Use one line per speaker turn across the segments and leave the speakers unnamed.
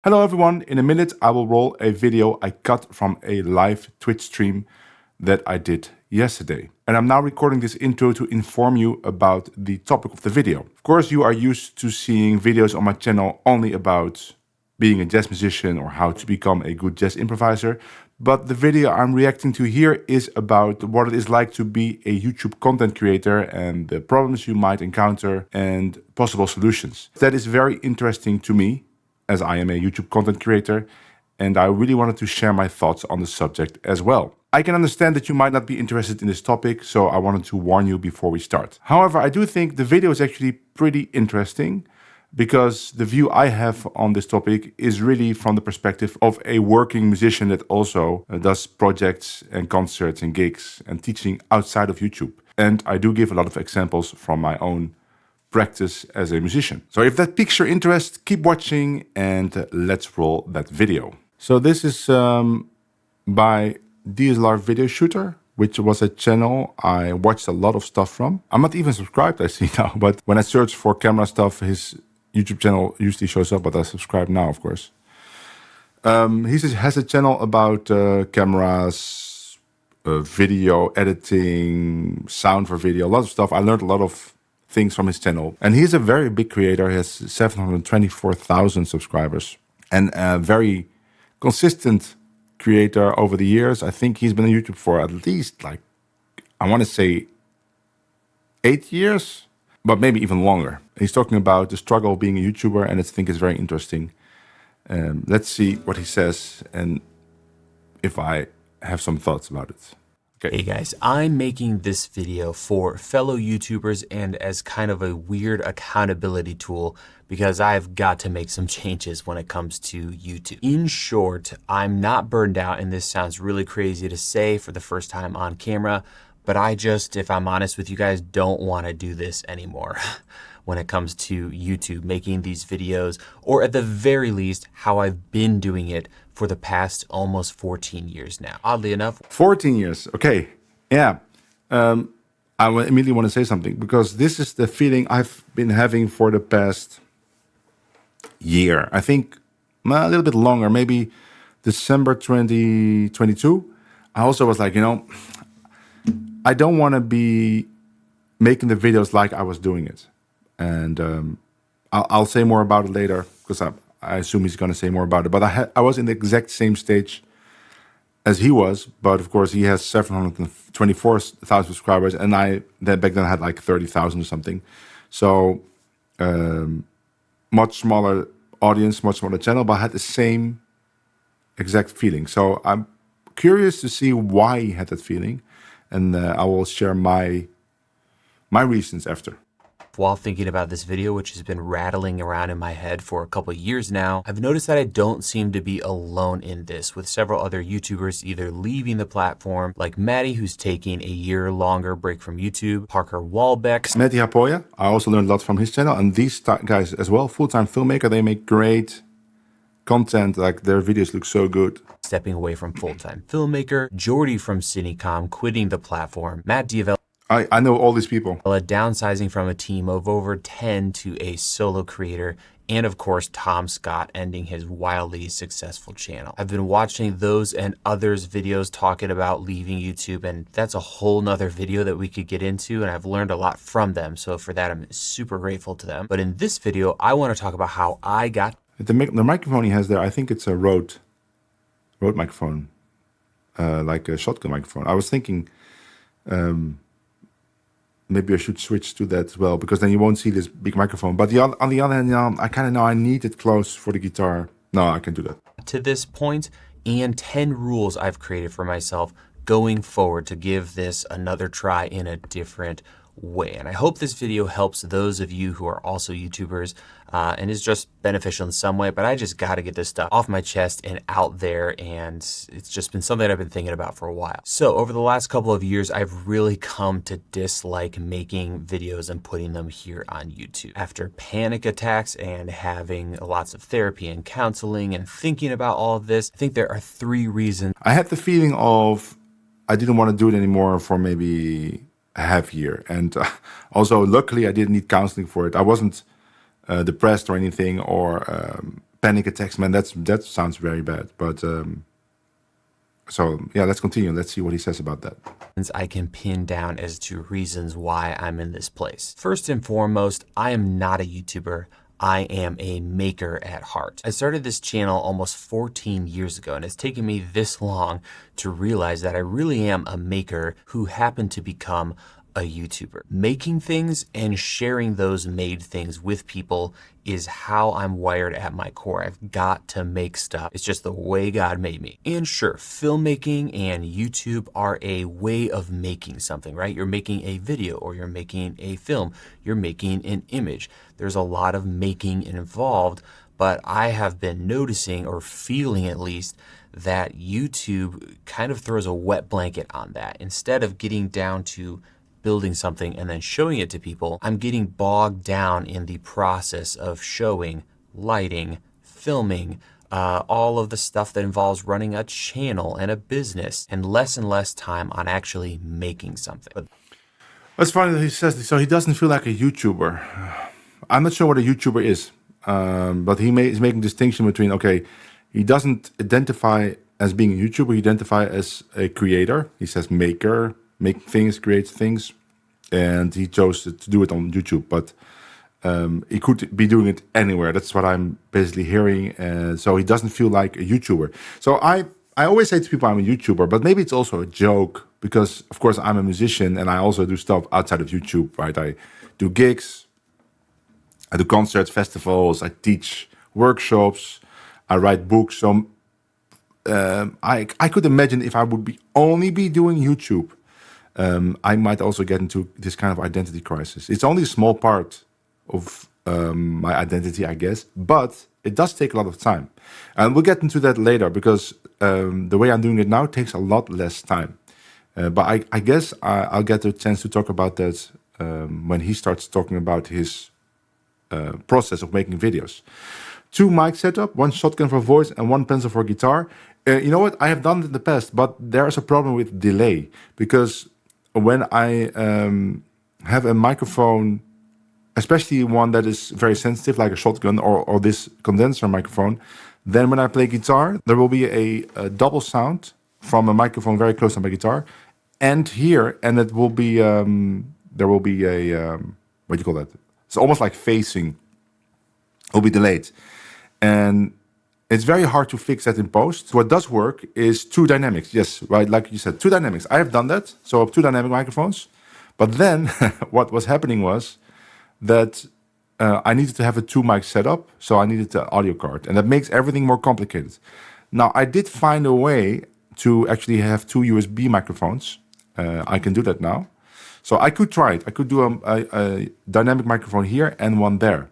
Hello everyone, in a minute I will roll a video I cut from a live Twitch stream that I did yesterday. And I'm now recording this intro to inform you about the topic of the video. Of course, you are used to seeing videos on my channel only about being a jazz musician or how to become a good jazz improviser. But the video I'm reacting to here is about what it is like to be a YouTube content creator and the problems you might encounter and possible solutions. That is very interesting to me, as I am a YouTube content creator, and I really wanted to share my thoughts on the subject as well. I can understand that you might not be interested in this topic, so I wanted to warn you before we start. However, I do think the video is actually pretty interesting because the view I have on this topic is really from the perspective of a working musician that also does projects and concerts and gigs and teaching outside of YouTube. And I do give a lot of examples from my own practice as a musician. So if that piques your interest, keep watching and let's roll that video. So this is by DSLR Video Shooter, which was a channel I watched a lot of stuff from. I'm not even subscribed, I see now, but when I search for camera stuff, his YouTube channel usually shows up, but I subscribe now, of course. He has a channel about cameras, video editing, sound for video, a lot of stuff. I learned a lot of things from his channel. And he's a very big creator. He has 724,000 subscribers and a very consistent creator over the years. I think he's been on YouTube for at least, like, I want to say 8 years, but maybe even longer. He's talking about the struggle of being a YouTuber, and I think it's very interesting. Let's see what he says and if I have some thoughts about it.
Okay. Hey guys, I'm making this video for fellow YouTubers and as kind of a weird accountability tool because I've got to make some changes when it comes to YouTube. In short, I'm not burned out, and this sounds really crazy to say for the first time on camera, but I just, if I'm honest with you guys, don't want to do this anymore when it comes to YouTube, making these videos, or at the very least, how I've been doing it for the past almost 14 years now. Oddly enough.
14 years, okay. Yeah, I immediately want to say something because this is the feeling I've been having for the past year. I think a little bit longer, maybe December 2022. I also was like, I don't want to be making the videos like I was doing it. And I'll say more about it later because I assume he's going to say more about it. But I was in the exact same stage as he was. But of course, he has 724,000 subscribers. And back then I had like 30,000 or something. So much smaller audience, much smaller channel, but I had the same exact feeling. So I'm curious to see why he had that feeling. And I will share my reasons after.
While thinking about this video, which has been rattling around in my head for a couple of years now, I've noticed that I don't seem to be alone in this, with several other YouTubers either leaving the platform, like Maddie, who's taking a year longer break from YouTube, Parker Walbeck,
Matty Hapoya. I also learned a lot from his channel, and these guys as well, full-time filmmaker, they make great content, like their videos look so good.
Stepping away from full-time filmmaker, Jordy from Cinecom quitting the platform, Matt Diavella,
I know all these people.
Downsizing from a team of over 10 to a solo creator, and of course, Tom Scott ending his wildly successful channel. I've been watching those and others' videos talking about leaving YouTube, and that's a whole nother video that we could get into, and I've learned a lot from them. So for that, I'm super grateful to them. But in this video, I want to talk about how I got
the microphone he has there. I think it's a Rode microphone, like a shotgun microphone. I was thinking, maybe I should switch to that as well, because then you won't see this big microphone. But on the other hand, I kind of know I need it close for the guitar. No, I can do that.
To this point, and 10 rules I've created for myself going forward to give this another try in a different way. And I hope this video helps those of you who are also YouTubers and is just beneficial in some way, but I just got to get this stuff off my chest and out there, and it's just been something I've been thinking about for a while. So over the last couple of years, I've really come to dislike making videos and putting them here on YouTube. After panic attacks and having lots of therapy and counseling and thinking about all of this, I think there are 3 reasons.
I had the feeling of I didn't want to do it anymore for maybe a half year. And also, luckily, I didn't need counseling for it. I wasn't depressed or anything, or panic attacks, man. That sounds very bad. But so yeah, let's continue. Let's see what he says about that.
I can pin down as to reasons why I'm in this place. First and foremost, I am not a YouTuber. I am a maker at heart. I started this channel almost 14 years ago, and it's taken me this long to realize that I really am a maker who happened to become a YouTuber. Making things and sharing those made things with people is how I'm wired at my core. I've got to make stuff. It's just the way God made me. And sure, filmmaking and YouTube are a way of making something, right? You're making a video, or you're making a film, you're making an image. There's a lot of making involved, but I have been noticing, or feeling at least, that YouTube kind of throws a wet blanket on that. Instead of getting down to building something and then showing it to people, I'm getting bogged down in the process of showing, lighting, filming, all of the stuff that involves running a channel and a business, and less time on actually making something.
That's funny that he says this. So he doesn't feel like a YouTuber. I'm not sure what a YouTuber is, but he's making a distinction between, okay, he doesn't identify as being a YouTuber, he identifies as a creator. He says maker, make things, create things, and he chose to do it on YouTube, but he could be doing it anywhere. That's what I'm basically hearing. So he doesn't feel like a YouTuber. So I always say to people I'm a YouTuber, but maybe it's also a joke because, of course, I'm a musician and I also do stuff outside of YouTube, right? I do gigs, I do concerts, festivals, I teach workshops, I write books. So I could imagine if I would only be doing YouTube, I might also get into this kind of identity crisis. It's only a small part of my identity, I guess, but it does take a lot of time. And we'll get into that later because the way I'm doing it now takes a lot less time. But I guess I'll get the chance to talk about that when he starts talking about his process of making videos. 2 mic setup, 1 shotgun for voice and 1 pencil for guitar. You know what? I have done it in the past, but there's a problem with delay because when I have a microphone, especially one that is very sensitive, like a shotgun or this condenser microphone, then when I play guitar, there will be a double sound from a microphone very close to my guitar, and here, and it will be there will be a what do you call that? It's almost like phasing. It will be delayed, and it's very hard to fix that in post. What does work is 2 dynamics. Yes, right, like you said, 2 dynamics. I have done that, so 2 dynamic microphones. But then what was happening was that I needed to have a 2 mic setup, so I needed the audio card, and that makes everything more complicated. Now, I did find a way to actually have 2 USB microphones. I can do that now. So I could try it. I could do a dynamic microphone here and one there.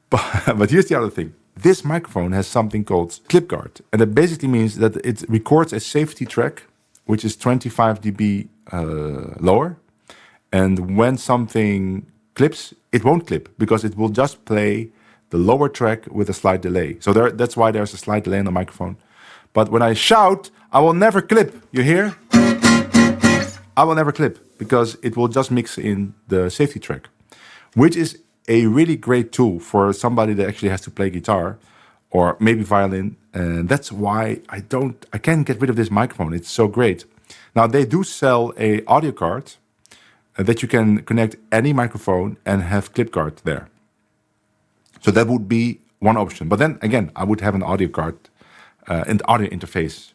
But here's the other thing. This microphone has something called clip guard, and that basically means that it records a safety track, which is 25 dB lower. And when something clips, it won't clip because it will just play the lower track with a slight delay. So that's why there's a slight delay on the microphone. But when I shout, I will never clip. You hear? I will never clip because it will just mix in the safety track, which is a really great tool for somebody that actually has to play guitar or maybe violin. And that's why I can't get rid of this microphone. It's so great. Now they do sell a audio card that you can connect any microphone and have clip guard there. So that would be one option. But then again, I would have an audio card and audio interface,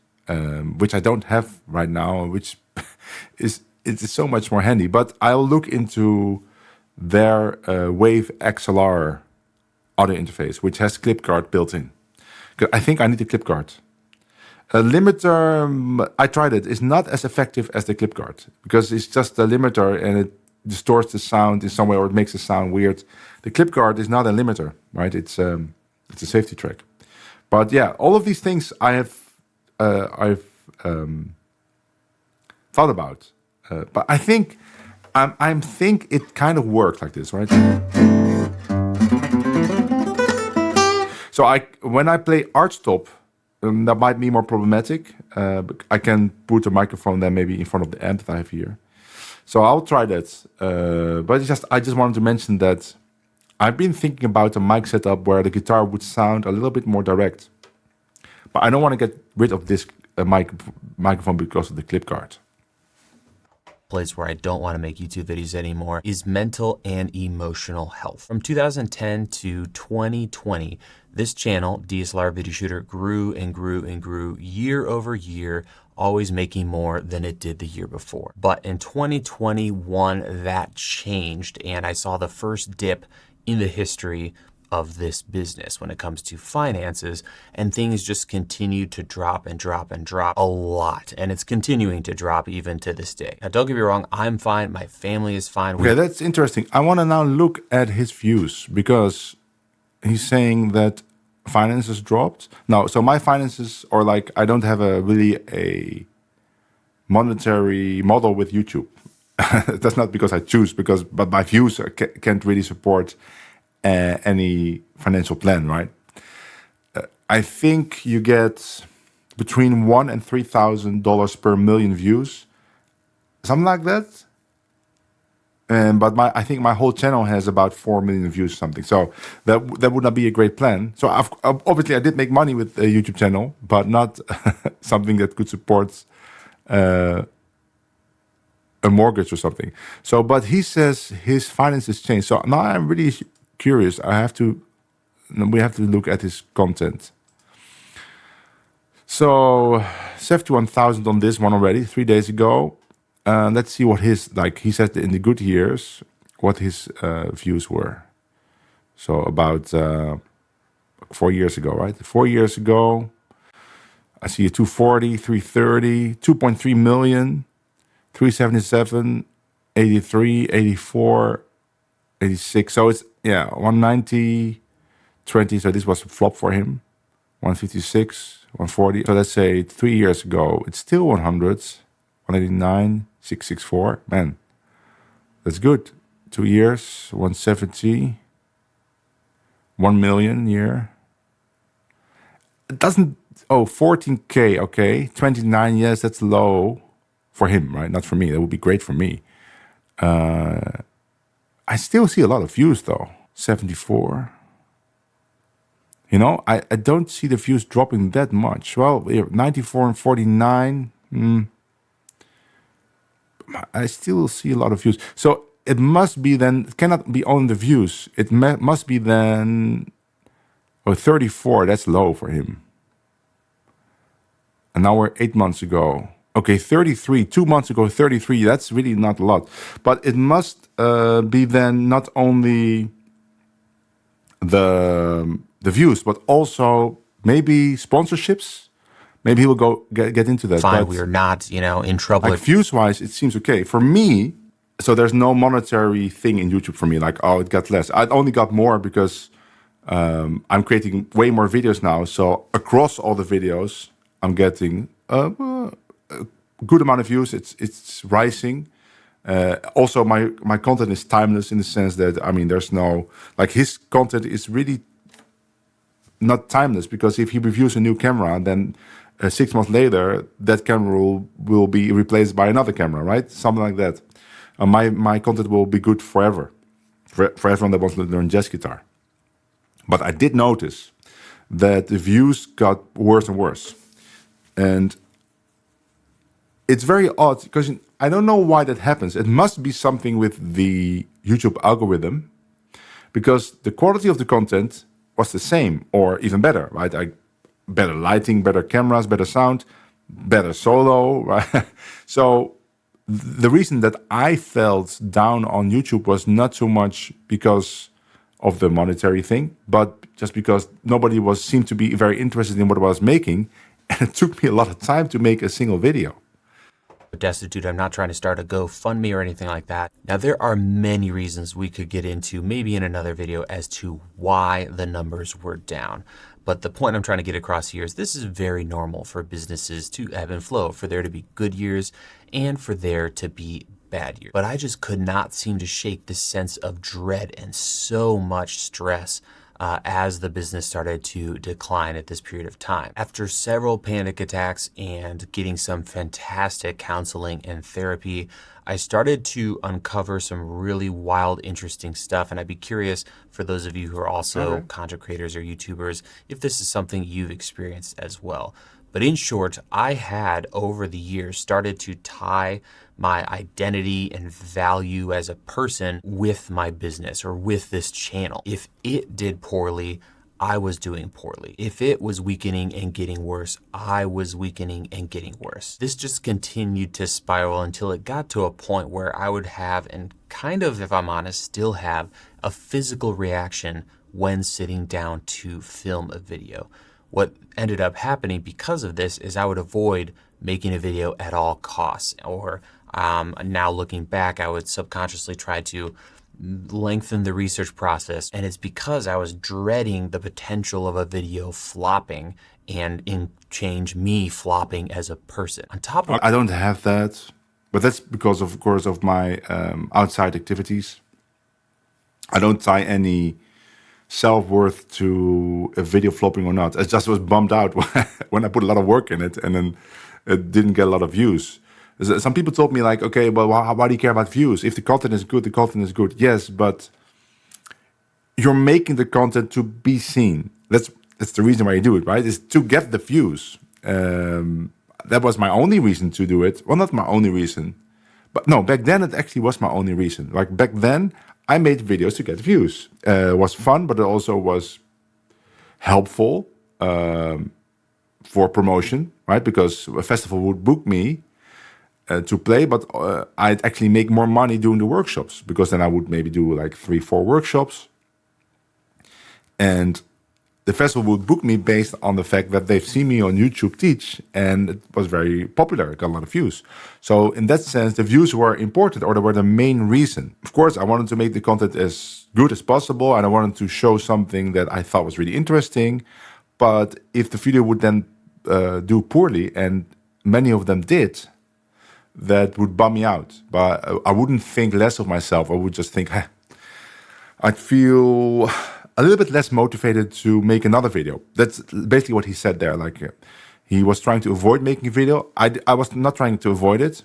which I don't have right now, which is so much more handy. But I'll look into their Wave XLR audio interface, which has clip guard built in. I think I need a clip guard. A limiter, I tried it. It's not as effective as the clip guard because it's just a limiter and it distorts the sound in some way or it makes the sound weird. The clip guard is not a limiter, right? It's a safety track. But yeah, all of these things I've thought about. But I think I think it kind of works like this, right? So when I play archtop, that might be more problematic. I can put a microphone then maybe in front of the amp that I have here. So I'll try that. But I just wanted to mention that I've been thinking about a mic setup where the guitar would sound a little bit more direct. But I don't want to get rid of this microphone because of the clip guard.
Place where I don't want to make YouTube videos anymore is mental and emotional health. From 2010 to 2020, this channel, DSLR Video Shooter, grew and grew and grew year over year, always making more than it did the year before. But in 2021, that changed, and I saw the first dip in the history of this business when it comes to finances, and things just continue to drop and drop and drop a lot, and it's continuing to drop even to this day. Now, don't get me wrong, I'm fine, my family is fine.
Okay, that's interesting. I want to now look at his views because he's saying that finances dropped. No, so my finances are like, I don't have a monetary model with YouTube. That's not because I choose, but my views can't really support any financial plan, right? I think you get between $1,000 and $3,000 per million views, something like that. But I think my whole channel has about 4 million views, something. So that would not be a great plan. So obviously I did make money with a YouTube channel, but not something that could support a mortgage or something. So, but he says his finances changed. So now I'm really curious. We have to look at his content. So 71,000 on this one already 3 days ago. Let's see what his, like he said in the good years, what his views were. So about 4 years ago, right? 4 years ago, I see a 240, 330, 2.3 million, 377, 83, 84, 86. So it's, 190, 20. So this was a flop for him. 156, 140. So let's say 3 years ago, it's still 100s, 189, 664. Man, that's good. 2 years, 170, 1 million a year. It doesn't, 14K, okay. 29 years, that's low for him, right? Not for me. That would be great for me. I still see a lot of views though. 74. You know, I don't see the views dropping that much. Well, 94 and 49. I still see a lot of views. So it must be then, it cannot be on the views. It must be then, 34, that's low for him. And now we're 8 months ago. Okay, 33, 2 months ago, 33, that's really not a lot. But it must be then not only the views, but also maybe sponsorships. Maybe he will go get into that.
Fine, we're not, in trouble.
Like views-wise, it seems okay. For me, so there's no monetary thing in YouTube for me. Like, it got less. I only got more because I'm creating way more videos now. So across all the videos, I'm getting a good amount of views. It's rising. Also, my content is timeless in the sense that, there's no, like his content is really not timeless, because if he reviews a new camera, then 6 months later, that camera will be replaced by another camera, right? Something like that. My content will be good forever, for everyone that wants to learn jazz guitar. But I did notice that the views got worse and worse. And it's very odd, because I don't know why that happens. It must be something with the YouTube algorithm, because the quality of the content was the same or even better, right? Better lighting, better cameras, better sound, better solo, right? So the reason that I felt down on YouTube was not so much because of the monetary thing, but just because nobody seemed to be very interested in what I was making, and it took me a lot of time to make a single video.
Destitute, I'm not trying to start a GoFundMe or anything like that. Now, there are many reasons we could get into, maybe in another video, as to why the numbers were down. But the point I'm trying to get across here is this is very normal for businesses to ebb and flow, for there to be good years and for there to be bad years. But I just could not seem to shake this sense of dread and so much stress as the business started to decline at this period of time. After several panic attacks and getting some fantastic counseling and therapy, I started to uncover some really wild, interesting stuff. And I'd be curious for those of you who are also content creators or YouTubers, if this is something you've experienced as well. But in short, I had over the years started to tie my identity and value as a person with my business or with this channel. If it did poorly, I was doing poorly. If it was weakening and getting worse, I was weakening and getting worse. This just continued to spiral until it got to a point where I would have, and kind of, if I'm honest, still have a physical reaction when sitting down to film a video. What ended up happening because of this is I would avoid making a video at all costs, or now looking back, I would subconsciously try to lengthen the research process. And it's because I was dreading the potential of a video flopping and in change me flopping as a person. On top of
I don't have that, but that's because of course of my outside activities. I don't tie any self-worth to a video flopping or not. I just was bummed out when I put a lot of work in it and then it didn't get a lot of views. Some people told me like, okay, well, why do you care about views? If the content is good, the content is good. Yes, but you're making the content to be seen. That's the reason why you do it, right? Is to get the views. That was my only reason to do it. Well, not my only reason, but no, back then it actually was my only reason. Like back then, I made videos to get views. It was fun, but it also was helpful for promotion, right? Because a festival would book me to play, but I'd actually make more money doing the workshops, because then I would maybe do like 3-4 workshops. And the festival would book me based on the fact that they've seen me on YouTube teach, and it was very popular. It got a lot of views. So in that sense, the views were important, or they were the main reason. Of course, I wanted to make the content as good as possible, and I wanted to show something that I thought was really interesting. But if the video would then do poorly, and many of them did, that would bum me out. But I wouldn't think less of myself. I would just think, I'd feel a little bit less motivated to make another video. That's basically what he said there. Like he was trying to avoid making a video. I was not trying to avoid it,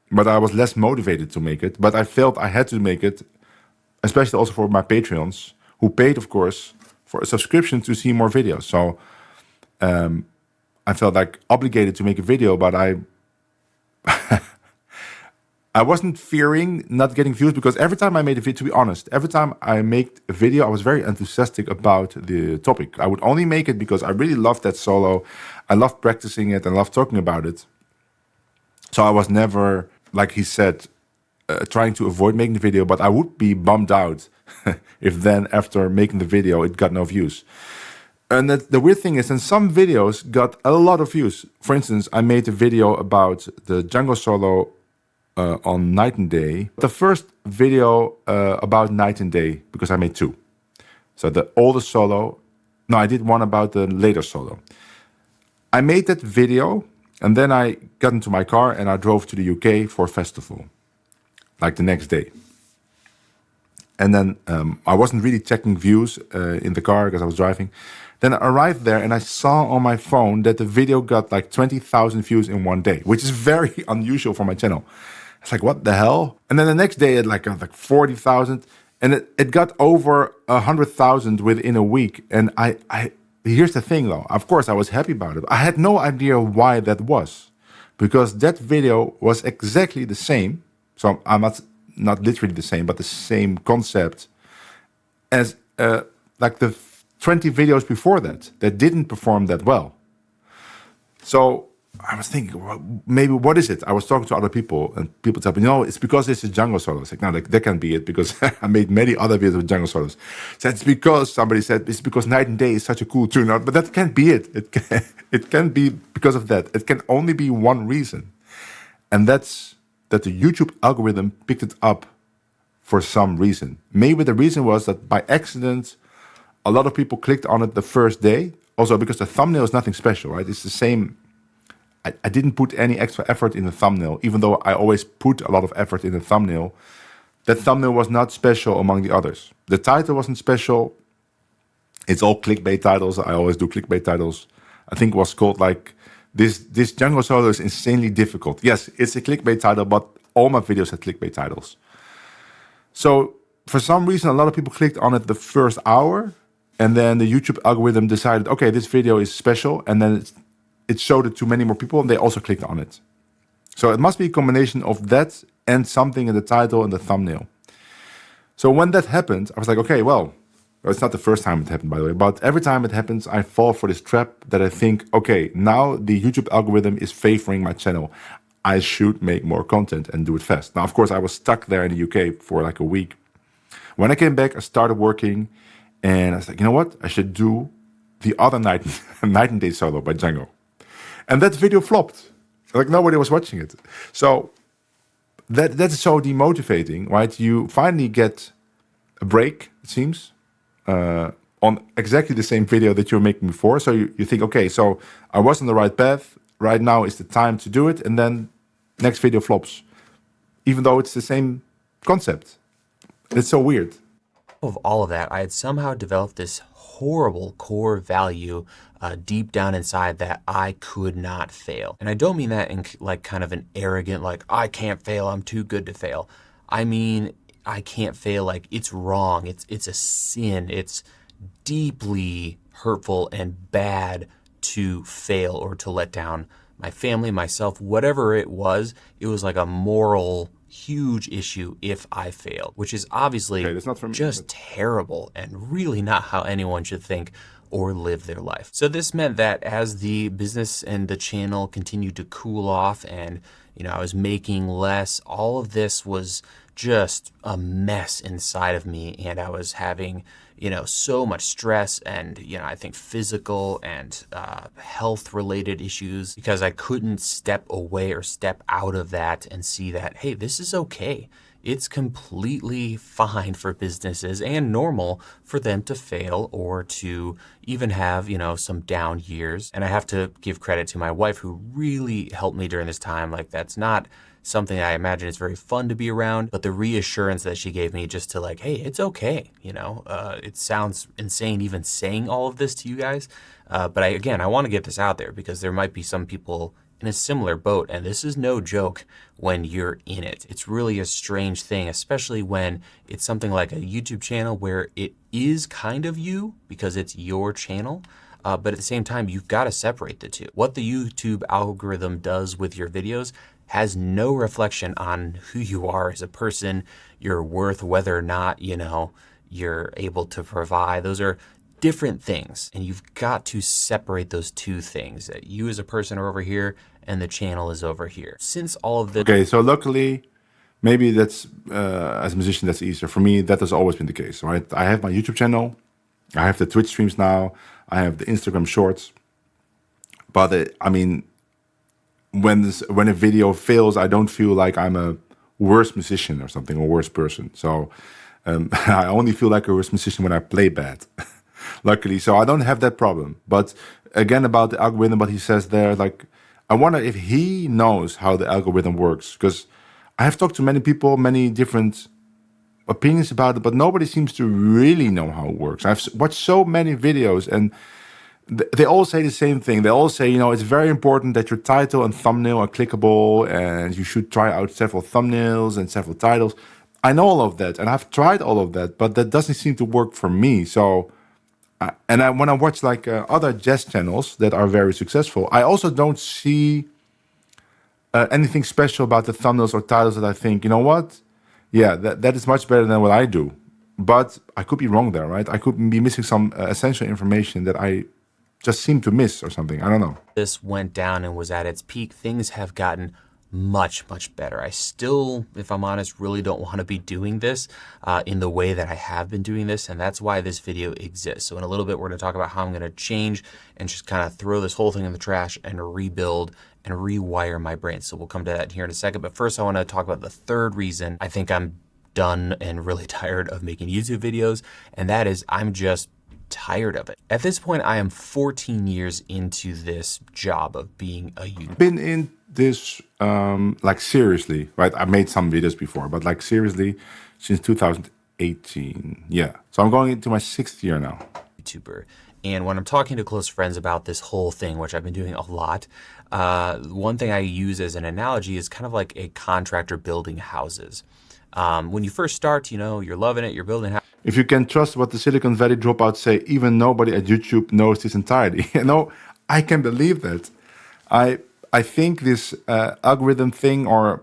but I was less motivated to make it. But I felt I had to make it, especially also for my Patreons, who paid, of course, for a subscription to see more videos. So I felt like obligated to make a video, but I wasn't fearing not getting views, because every time I made a video, to be honest, every time I made a video, I was very enthusiastic about the topic. I would only make it because I really loved that solo. I loved practicing it and loved talking about it. So I was never, like he said, trying to avoid making the video, but I would be bummed out if then after making the video, it got no views. And the weird thing is, and some videos got a lot of views. For instance, I made a video about the Django solo on Night and Day. The first video about Night and Day, because I made two. So the older solo, no, I did one about the later solo. I made that video, and then I got into my car and I drove to the UK for a festival, like the next day. And then I wasn't really checking views in the car because I was driving. Then I arrived there and I saw on my phone that the video got like 20,000 views in one day, which is very unusual for my channel. It's like, what the hell? And then the next day it got like 40,000, and it got over 100,000 within a week. And I here's the thing though. Of course, I was happy about it. I had no idea why that was, because that video was exactly the same. So I'm not literally the same, but the same concept as like the 20 videos before that didn't perform that well. So I was thinking, well, maybe what is it? I was talking to other people, and people tell me, no, it's because it's a Django solo. It's like, no, that can't be it, because I made many other videos with Django solos. So it's because somebody said it's because Night and Day is such a cool tune, but that can't be it. It can't be because of that. It can only be one reason, and that's that the YouTube algorithm picked it up for some reason. Maybe the reason was that by accident, a lot of people clicked on it the first day. Also because the thumbnail is nothing special, right? It's the same. I didn't put any extra effort in the thumbnail, even though I always put a lot of effort in the thumbnail. That thumbnail was not special among the others. The title wasn't special. It's all clickbait titles. I always do clickbait titles. I think it was called like, this jungle solo is insanely difficult. Yes, it's a clickbait title, but all my videos had clickbait titles. So for some reason, a lot of people clicked on it the first hour, and then the YouTube algorithm decided, okay, this video is special, and then it showed it to many more people, and they also clicked on it. So it must be a combination of that and something in the title and the thumbnail. So when that happened, I was like, okay, well, it's not the first time it happened, by the way, but every time it happens, I fall for this trap that I think, okay, now the YouTube algorithm is favoring my channel. I should make more content and do it fast. Now, of course, I was stuck there in the UK for like a week. When I came back, I started working, and I was like, you know what? I should do the other night and day solo by Django. And that video flopped. Like nobody was watching it. So that's so demotivating, right? You finally get a break, it seems, on exactly the same video that you were making before. So you think, okay, so I was on the right path. Right now is the time to do it. And then next video flops, even though it's the same concept. It's so weird.
Of all of that, I had somehow developed this horrible core value deep down inside that I could not fail. And I don't mean that in like kind of an arrogant, like, I can't fail, I'm too good to fail. I mean, I can't fail like it's wrong, it's a sin, it's deeply hurtful and bad to fail or to let down my family, myself, whatever it was like a moral huge issue if I failed, which is obviously
Okay, that's not from me,
just terrible and really not how anyone should think or live their life. So this meant that as the business and the channel continued to cool off and, you know, I was making less, all of this was just a mess inside of me, and I was having, you know, so much stress and, you know, I think physical and health related issues because I couldn't step away or step out of that and see that, hey, this is okay. It's completely fine for businesses and normal for them to fail or to even have, you know, some down years. And I have to give credit to my wife who really helped me during this time. Like, that's not something I imagine is very fun to be around, but the reassurance that she gave me just to like, hey, it's okay. You know, it sounds insane even saying all of this to you guys. But I want to get this out there because there might be some people in a similar boat, and this is no joke when you're in it. It's really a strange thing, especially when it's something like a YouTube channel where it is kind of you because it's your channel. But at the same time, you've got to separate the two. What the YouTube algorithm does with your videos has no reflection on who you are as a person, your worth, whether or not, you know, you're able to provide. Those are different things, and you've got to separate those two things. That you as a person are over here and the channel is over here. Since all of the
Okay, so luckily, maybe that's, as a musician, that's easier. For me, that has always been the case, right? I have my YouTube channel, I have the Twitch streams now, I have the Instagram shorts. But I mean, when a video fails, I don't feel like I'm a worse musician or something, or worse person. So I only feel like a worse musician when I play bad. Luckily, so I don't have that problem. But again, about the algorithm, what he says there, like, I wonder if he knows how the algorithm works, because I have talked to many people, many different opinions about it, but nobody seems to really know how it works. I've watched so many videos, and they all say the same thing. They all say, you know, it's very important that your title and thumbnail are clickable, and you should try out several thumbnails and several titles. I know all of that, and I've tried all of that, but that doesn't seem to work for me. So when I watch like other jazz channels that are very successful, I also don't see anything special about the thumbnails or titles that I think, you know what? Yeah, that is much better than what I do. But I could be wrong there, right? I could be missing some essential information that I just seem to miss or something. I don't know.
This went down and was at its peak, things have gotten much, much better. I still, if I'm honest, really don't want to be doing this in the way that I have been doing this, and that's why this video exists. So in a little bit, we're going to talk about how I'm going to change and just kind of throw this whole thing in the trash and rebuild and rewire my brain. So we'll come to that here in a second. But first, I want to talk about the third reason I think I'm done and really tired of making YouTube videos, and that is I'm just tired of it. At this point, I am 14 years into this job of being a YouTuber.
Been in this like seriously, right? I made some videos before, but like seriously since 2018. Yeah. So I'm going into my 6th year now.
YouTuber. And when I'm talking to close friends about this whole thing, which I've been doing a lot, one thing I use as an analogy is kind of like a contractor building houses. When you first start, you're loving it, you're building houses.
If you can trust what the Silicon Valley dropouts say, even nobody at YouTube knows this entirely. I can believe that. I think this algorithm thing, or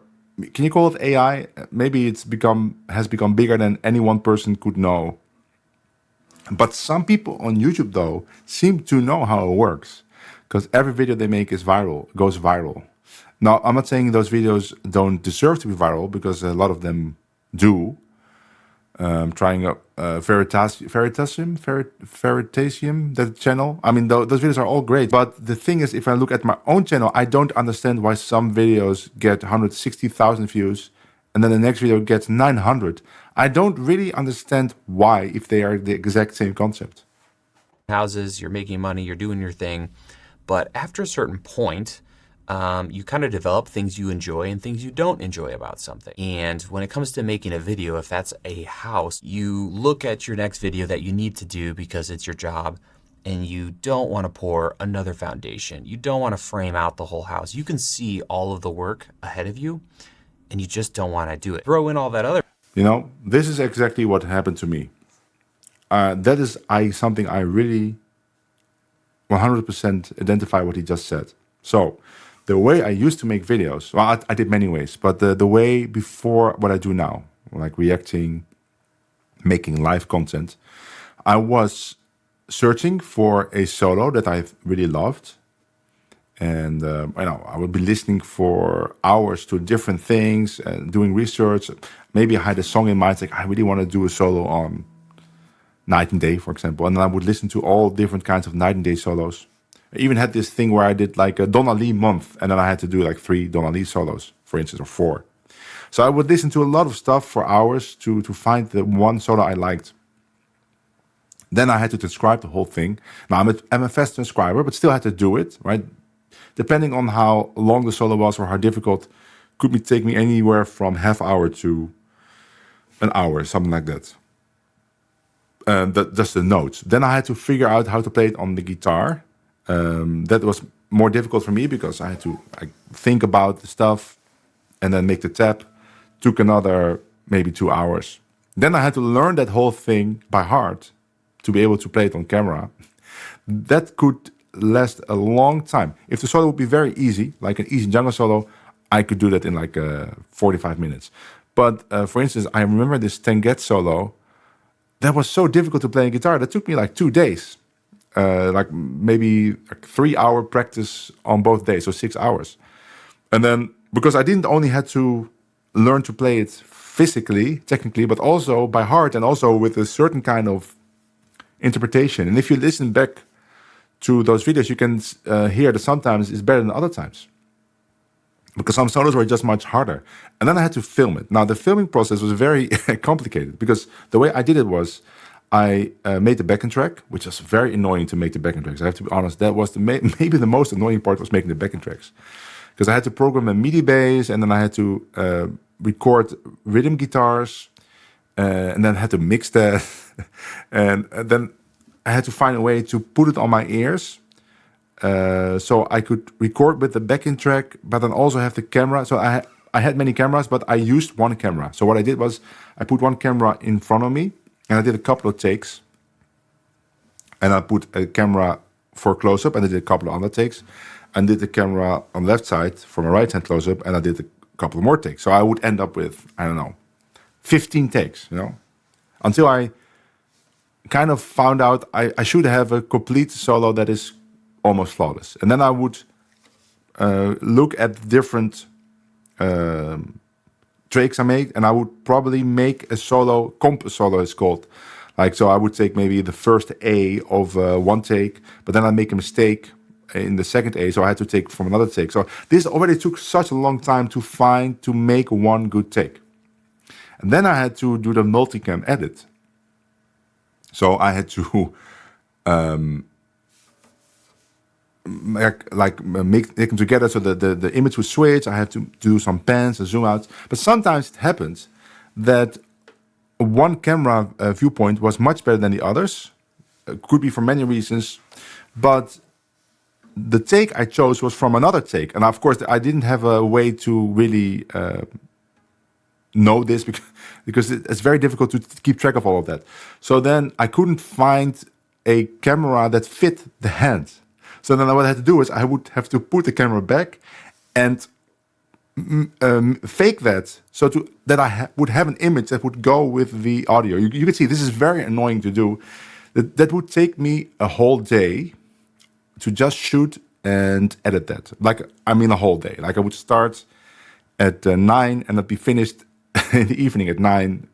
can you call it AI? Maybe has become bigger than any one person could know. But some people on YouTube, though, seem to know how it works, because every video they make goes viral. Now, I'm not saying those videos don't deserve to be viral, because a lot of them do. Trying Veritasium, that channel. I mean, those videos are all great. But the thing is, if I look at my own channel, I don't understand why some videos get 160,000 views and then the next video gets 900. I don't really understand why, if they are the exact same concept.
Houses, you're making money, you're doing your thing. But after a certain point, you kind of develop things you enjoy and things you don't enjoy about something. And when it comes to making a video, if that's a house, you look at your next video that you need to do because it's your job, and you don't want to pour another foundation. You don't want to frame out the whole house. You can see all of the work ahead of you, and you just don't want to do it. Throw in all that other.
This is exactly what happened to me. That is something I really 100% identify what he just said. So, the way I used to make videos, well, I did many ways, but the way before what I do now, like reacting, making live content, I was searching for a solo that I really loved. And I would be listening for hours to different things and doing research. Maybe I had a song in mind, like I really want to do a solo on Night and Day, for example. And then I would listen to all different kinds of Night and Day solos. I even had this thing where I did like a Donna Lee month, and then I had to do like 3 Donna Lee solos, for instance, or 4. So I would listen to a lot of stuff for hours to find the one solo I liked. Then I had to transcribe the whole thing. Now I'm a fast transcriber, but still had to do it, right? Depending on how long the solo was or how difficult, could take me anywhere from half hour to an hour, something like that. Just the notes. Then I had to figure out how to play it on the guitar. That was more difficult for me because I had to think about the stuff and then make the tap. Took another maybe 2 hours. Then I had to learn that whole thing by heart to be able to play it on camera. That could last a long time. If the solo would be very easy, like an easy jungle solo, I could do that in like 45 minutes. But for instance, I remember this Tenget solo that was so difficult to play on guitar. That took me like 2 days. Like maybe a 3-hour practice on both days, so 6 hours. And then, because I didn't only had to learn to play it physically, technically, but also by heart and also with a certain kind of interpretation. And if you listen back to those videos, you can hear that sometimes it's better than other times. Because some solos were just much harder. And then I had to film it. Now, the filming process was very complicated because the way I did it was I made the backing track, which was very annoying to make the backing tracks. I have to be honest, that was maybe the most annoying part was making the backing tracks. Because I had to program a MIDI bass, and then I had to record rhythm guitars, and then I had to mix that. and then I had to find a way to put it on my ears, so I could record with the backing track, but then also have the camera. So I had many cameras, but I used one camera. So what I did was I put one camera in front of me, and I did a couple of takes. And I put a camera for close-up, and I did a couple of other takes. And did the camera on the left side for my right-hand close-up, and I did a couple of more takes. So I would end up with, 15 takes, until I kind of found out I should have a complete solo that is almost flawless. And then I would look at different tracks I made, and I would probably make a solo, comp solo it's called. So I would take maybe the first A of one take, but then I make a mistake in the second A, so I had to take from another take. So this already took such a long time to make one good take. And then I had to do the multicam edit. So I had to make them together so that the image would switch. I had to do some pans and zoom out. But sometimes it happens that one camera viewpoint was much better than the others. Could be for many reasons, but the take I chose was from another take. And of course, I didn't have a way to really know this because it's very difficult to keep track of all of that. So then I couldn't find a camera that fit the hand. So then what I had to do is I would have to put the camera back and fake that that I would have an image that would go with the audio. You can see this is very annoying to do. That would take me a whole day to just shoot and edit that. A whole day. Like I would start at 9 and I'd be finished in the evening at 9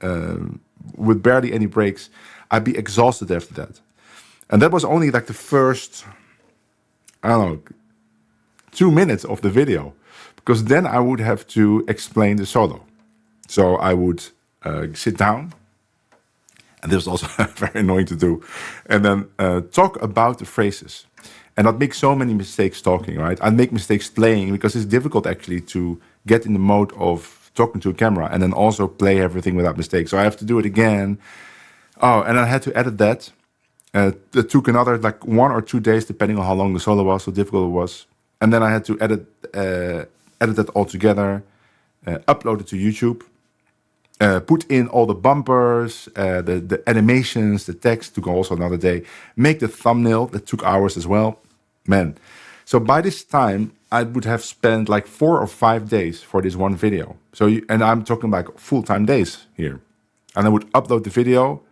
with barely any breaks. I'd be exhausted after that. And that was only like the first, 2 minutes of the video. Because then I would have to explain the solo. So I would sit down. And this was also very annoying to do. And then talk about the phrases. And I'd make so many mistakes talking, right? I'd make mistakes playing because it's difficult actually to get in the mode of talking to a camera and then also play everything without mistakes. So I have to do it again. Oh, and I had to edit that. It took another 1 or 2 days, depending on how long the solo was, how difficult it was. And then I had to edit that all together, upload it to YouTube, put in all the bumpers, the animations, the text, took also another day. Make the thumbnail, that took hours as well. Man. So by this time, I would have spent 4 or 5 days for this one video. And I'm talking full-time days here. And I would upload the video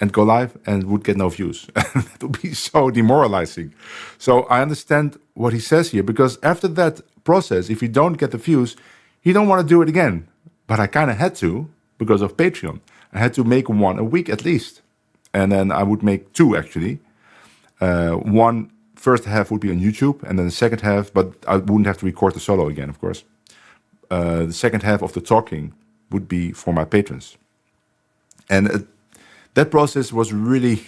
and go live and would get no views. That would be so demoralizing. So I understand what he says here, because after that process, if you don't get the views, you don't want to do it again. But I kind of had to because of Patreon. I had to make one a week at least. And then I would make 2 actually. One first half would be on YouTube and then the second half, but I wouldn't have to record the solo again, of course. The second half of the talking would be for my patrons. And that process was really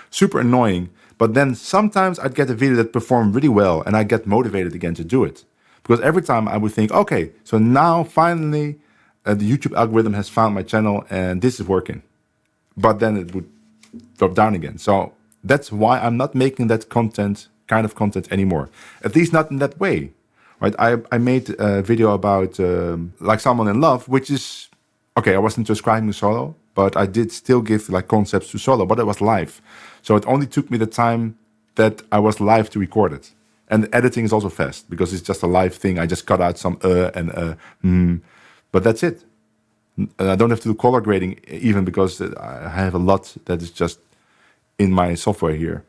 super annoying. But then sometimes I'd get a video that performed really well and I get motivated again to do it. Because every time I would think, okay, so now finally the YouTube algorithm has found my channel and this is working. But then it would drop down again. So that's why I'm not making that kind of content anymore. At least not in that way. Right? I made a video about like someone in love, which is, okay, I wasn't describing the solo, but I did still give concepts to solo, but it was live. So it only took me the time that I was live to record it. And the editing is also fast because it's just a live thing. I just cut out some but that's it. I don't have to do color grading even because I have a lot that is just in my software here.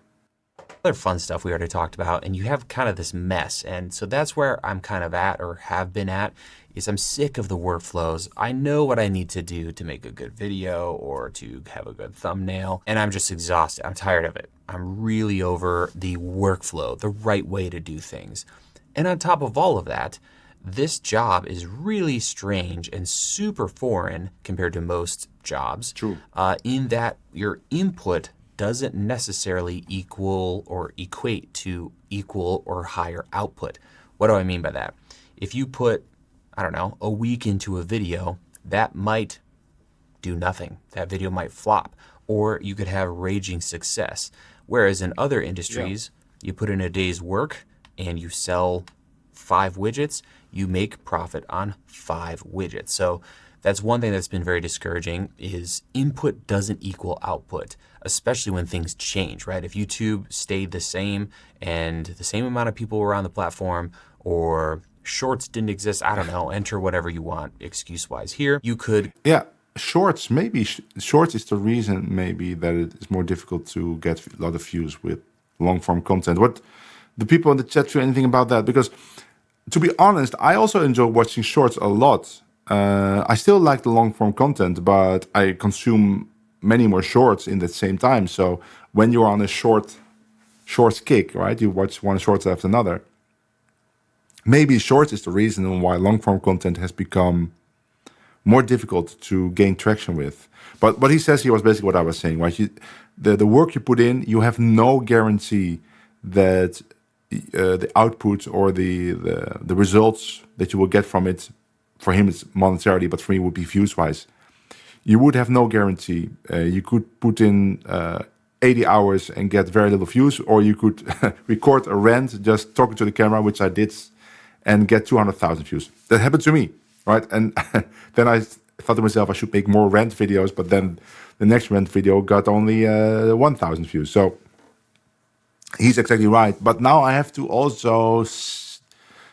Other fun stuff we already talked about, and you have kind of this mess. And so that's where I'm kind of at, or have been at, is I'm sick of the workflows. I know what I need to do to make a good video or to have a good thumbnail, and I'm just exhausted. I'm tired of it. I'm really over the workflow, the right way to do things. And on top of all of that, this job is really strange and super foreign compared to most jobs.
True.
In that your input doesn't necessarily equal or equate to equal or higher output. What do I mean by that? If you put, I don't know, a week into a video, that might do nothing. That video might flop, or you could have raging success. Whereas in other industries, you put in a day's work and you sell 5 widgets, you make profit on 5 widgets. So that's one thing that's been very discouraging, is input doesn't equal output, especially when things change, right? If YouTube stayed the same and the same amount of people were on the platform, or shorts didn't exist, I don't know, enter whatever you want excuse-wise here, you could...
Yeah, shorts, maybe shorts is the reason maybe that it is more difficult to get a lot of views with long-form content. What the people in the chat feel anything about that? Because to be honest, I also enjoy watching shorts a lot. I still like the long-form content, but I consume many more shorts in the same time. So when you're on a shorts kick, right, you watch one short after another. Maybe shorts is the reason why long-form content has become more difficult to gain traction with. But what he says here was basically what I was saying, right? The work you put in, you have no guarantee that the output or the results that you will get from it, for him it's monetarily, but for me it would be views-wise. You would have no guarantee. You could put in 80 hours and get very little views, or you could record a rant just talking to the camera, which I did, and get 200,000 views. That happened to me, right? And then I thought to myself I should make more rant videos, but then the next rant video got only 1,000 views. So he's exactly right. But now I have to also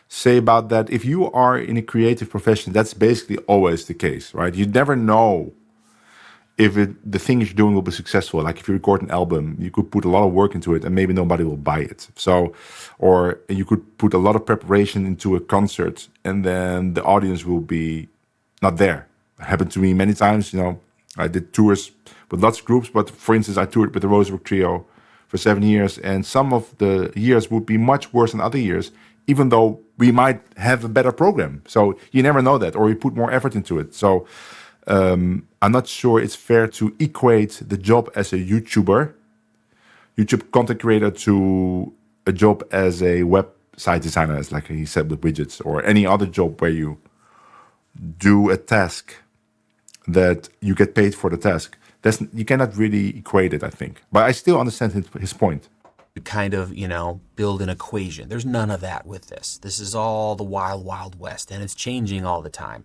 say about that, if you are in a creative profession, that's basically always the case, right? You never know if the thing you're doing will be successful. Like if you record an album, you could put a lot of work into it and maybe nobody will buy it. So, or you could put a lot of preparation into a concert and then the audience will be not there. It happened to me many times. I did tours with lots of groups, but for instance, I toured with the Rosenberg Trio for 7 years, and some of the years would be much worse than other years, even though we might have a better program. So you never know that, or you put more effort into it. So I'm not sure it's fair to equate the job as a YouTube content creator, to a job as a website designer, as like he said with widgets, or any other job where you do a task that you get paid for the task. You cannot really equate it, I think. But I still understand his point.
To kind of, build an equation. There's none of that with this. This is all the wild, wild west, and it's changing all the time.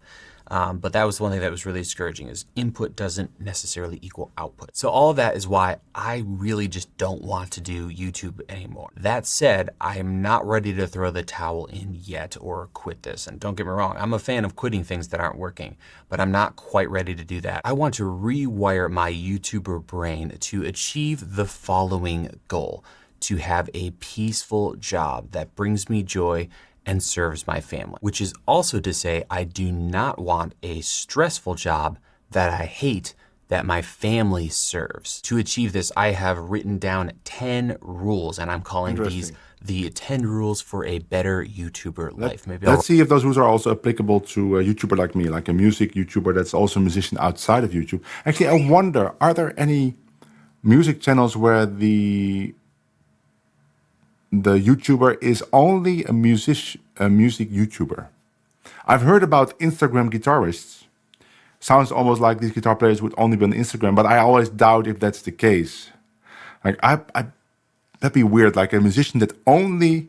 But that was one thing that was really discouraging, is input doesn't necessarily equal output. So all of that is why I really just don't want to do YouTube anymore. That said, I am not ready to throw the towel in yet or quit this. And don't get me wrong, I'm a fan of quitting things that aren't working, but I'm not quite ready to do that. I want to rewire my YouTuber brain to achieve the following goal: to have a peaceful job that brings me joy and serves my family, which is also to say I do not want a stressful job that I hate that my family serves. To achieve this, I have written down 10 rules, and I'm calling these the 10 rules for a better YouTuber life.
Let's see if those rules are also applicable to a YouTuber like me, like a music YouTuber that's also a musician outside of YouTube. Actually, I wonder, are there any music channels where the YouTuber is only a music YouTuber? I've heard about Instagram guitarists. Sounds almost like these guitar players would only be on Instagram, but I always doubt if that's the case. Like that'd be weird, like a musician that only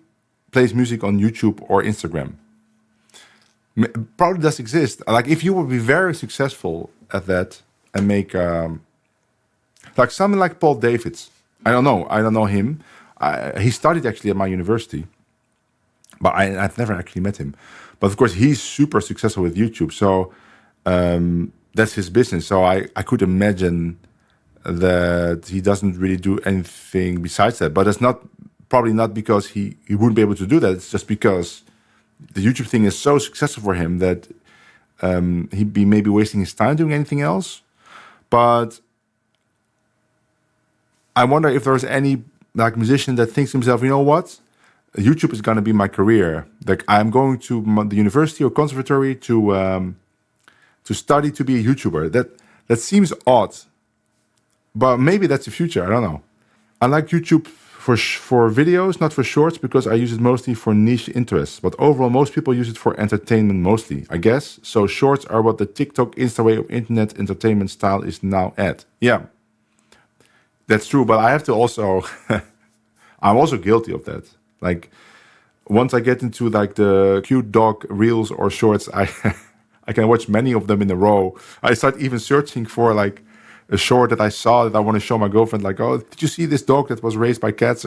plays music on YouTube or Instagram. Probably does exist. Like if you would be very successful at that and make like someone like Paul Davids. I don't know him. He studied actually at my university, but I've never actually met him. But of course, he's super successful with YouTube. So that's his business. So I could imagine that he doesn't really do anything besides that. But it's probably not because he wouldn't be able to do that. It's just because the YouTube thing is so successful for him that he'd be maybe wasting his time doing anything else. But I wonder if there's any like musician that thinks to himself, you know what? YouTube is going to be my career. Like I'm going to the university or conservatory to study to be a YouTuber. That seems odd, but maybe that's the future. I don't know. I like YouTube for videos, not for shorts, because I use it mostly for niche interests. But overall, most people use it for entertainment mostly, I guess. So shorts are what the TikTok, Insta way of internet entertainment style is now at. Yeah, that's true. But I have to also, I'm also guilty of that. Like once I get into like the cute dog reels or shorts, I can watch many of them in a row. I start even searching for like a short that I saw that I want to show my girlfriend. Like, oh, did you see this dog that was raised by cats?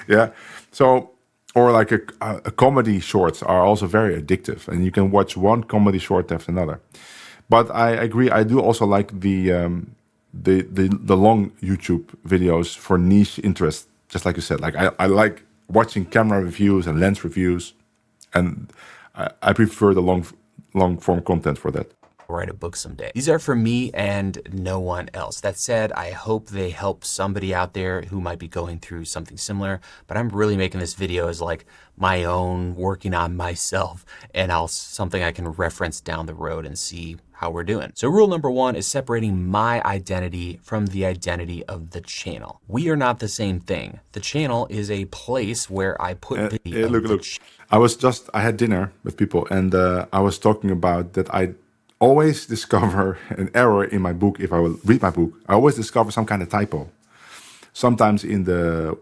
Yeah. So, or like a comedy shorts are also very addictive, and you can watch one comedy short after another. But I agree. I do also like the long YouTube videos for niche interests, just like you said. Like I like watching camera reviews and lens reviews, and I prefer the long form content for that.
Write a book someday. These are for me and no one else. That said, I hope they help somebody out there who might be going through something similar, but I'm really making this video as like my own, working on myself, and something I can reference down the road and see how we're doing. So rule number 1 is separating my identity from the identity of the channel. We are not the same thing. The channel is a place where I put video.
Look. I had dinner with people, and I was talking about that I always discover an error in my book. If I will read my book, I always discover some kind of typo. sometimes in the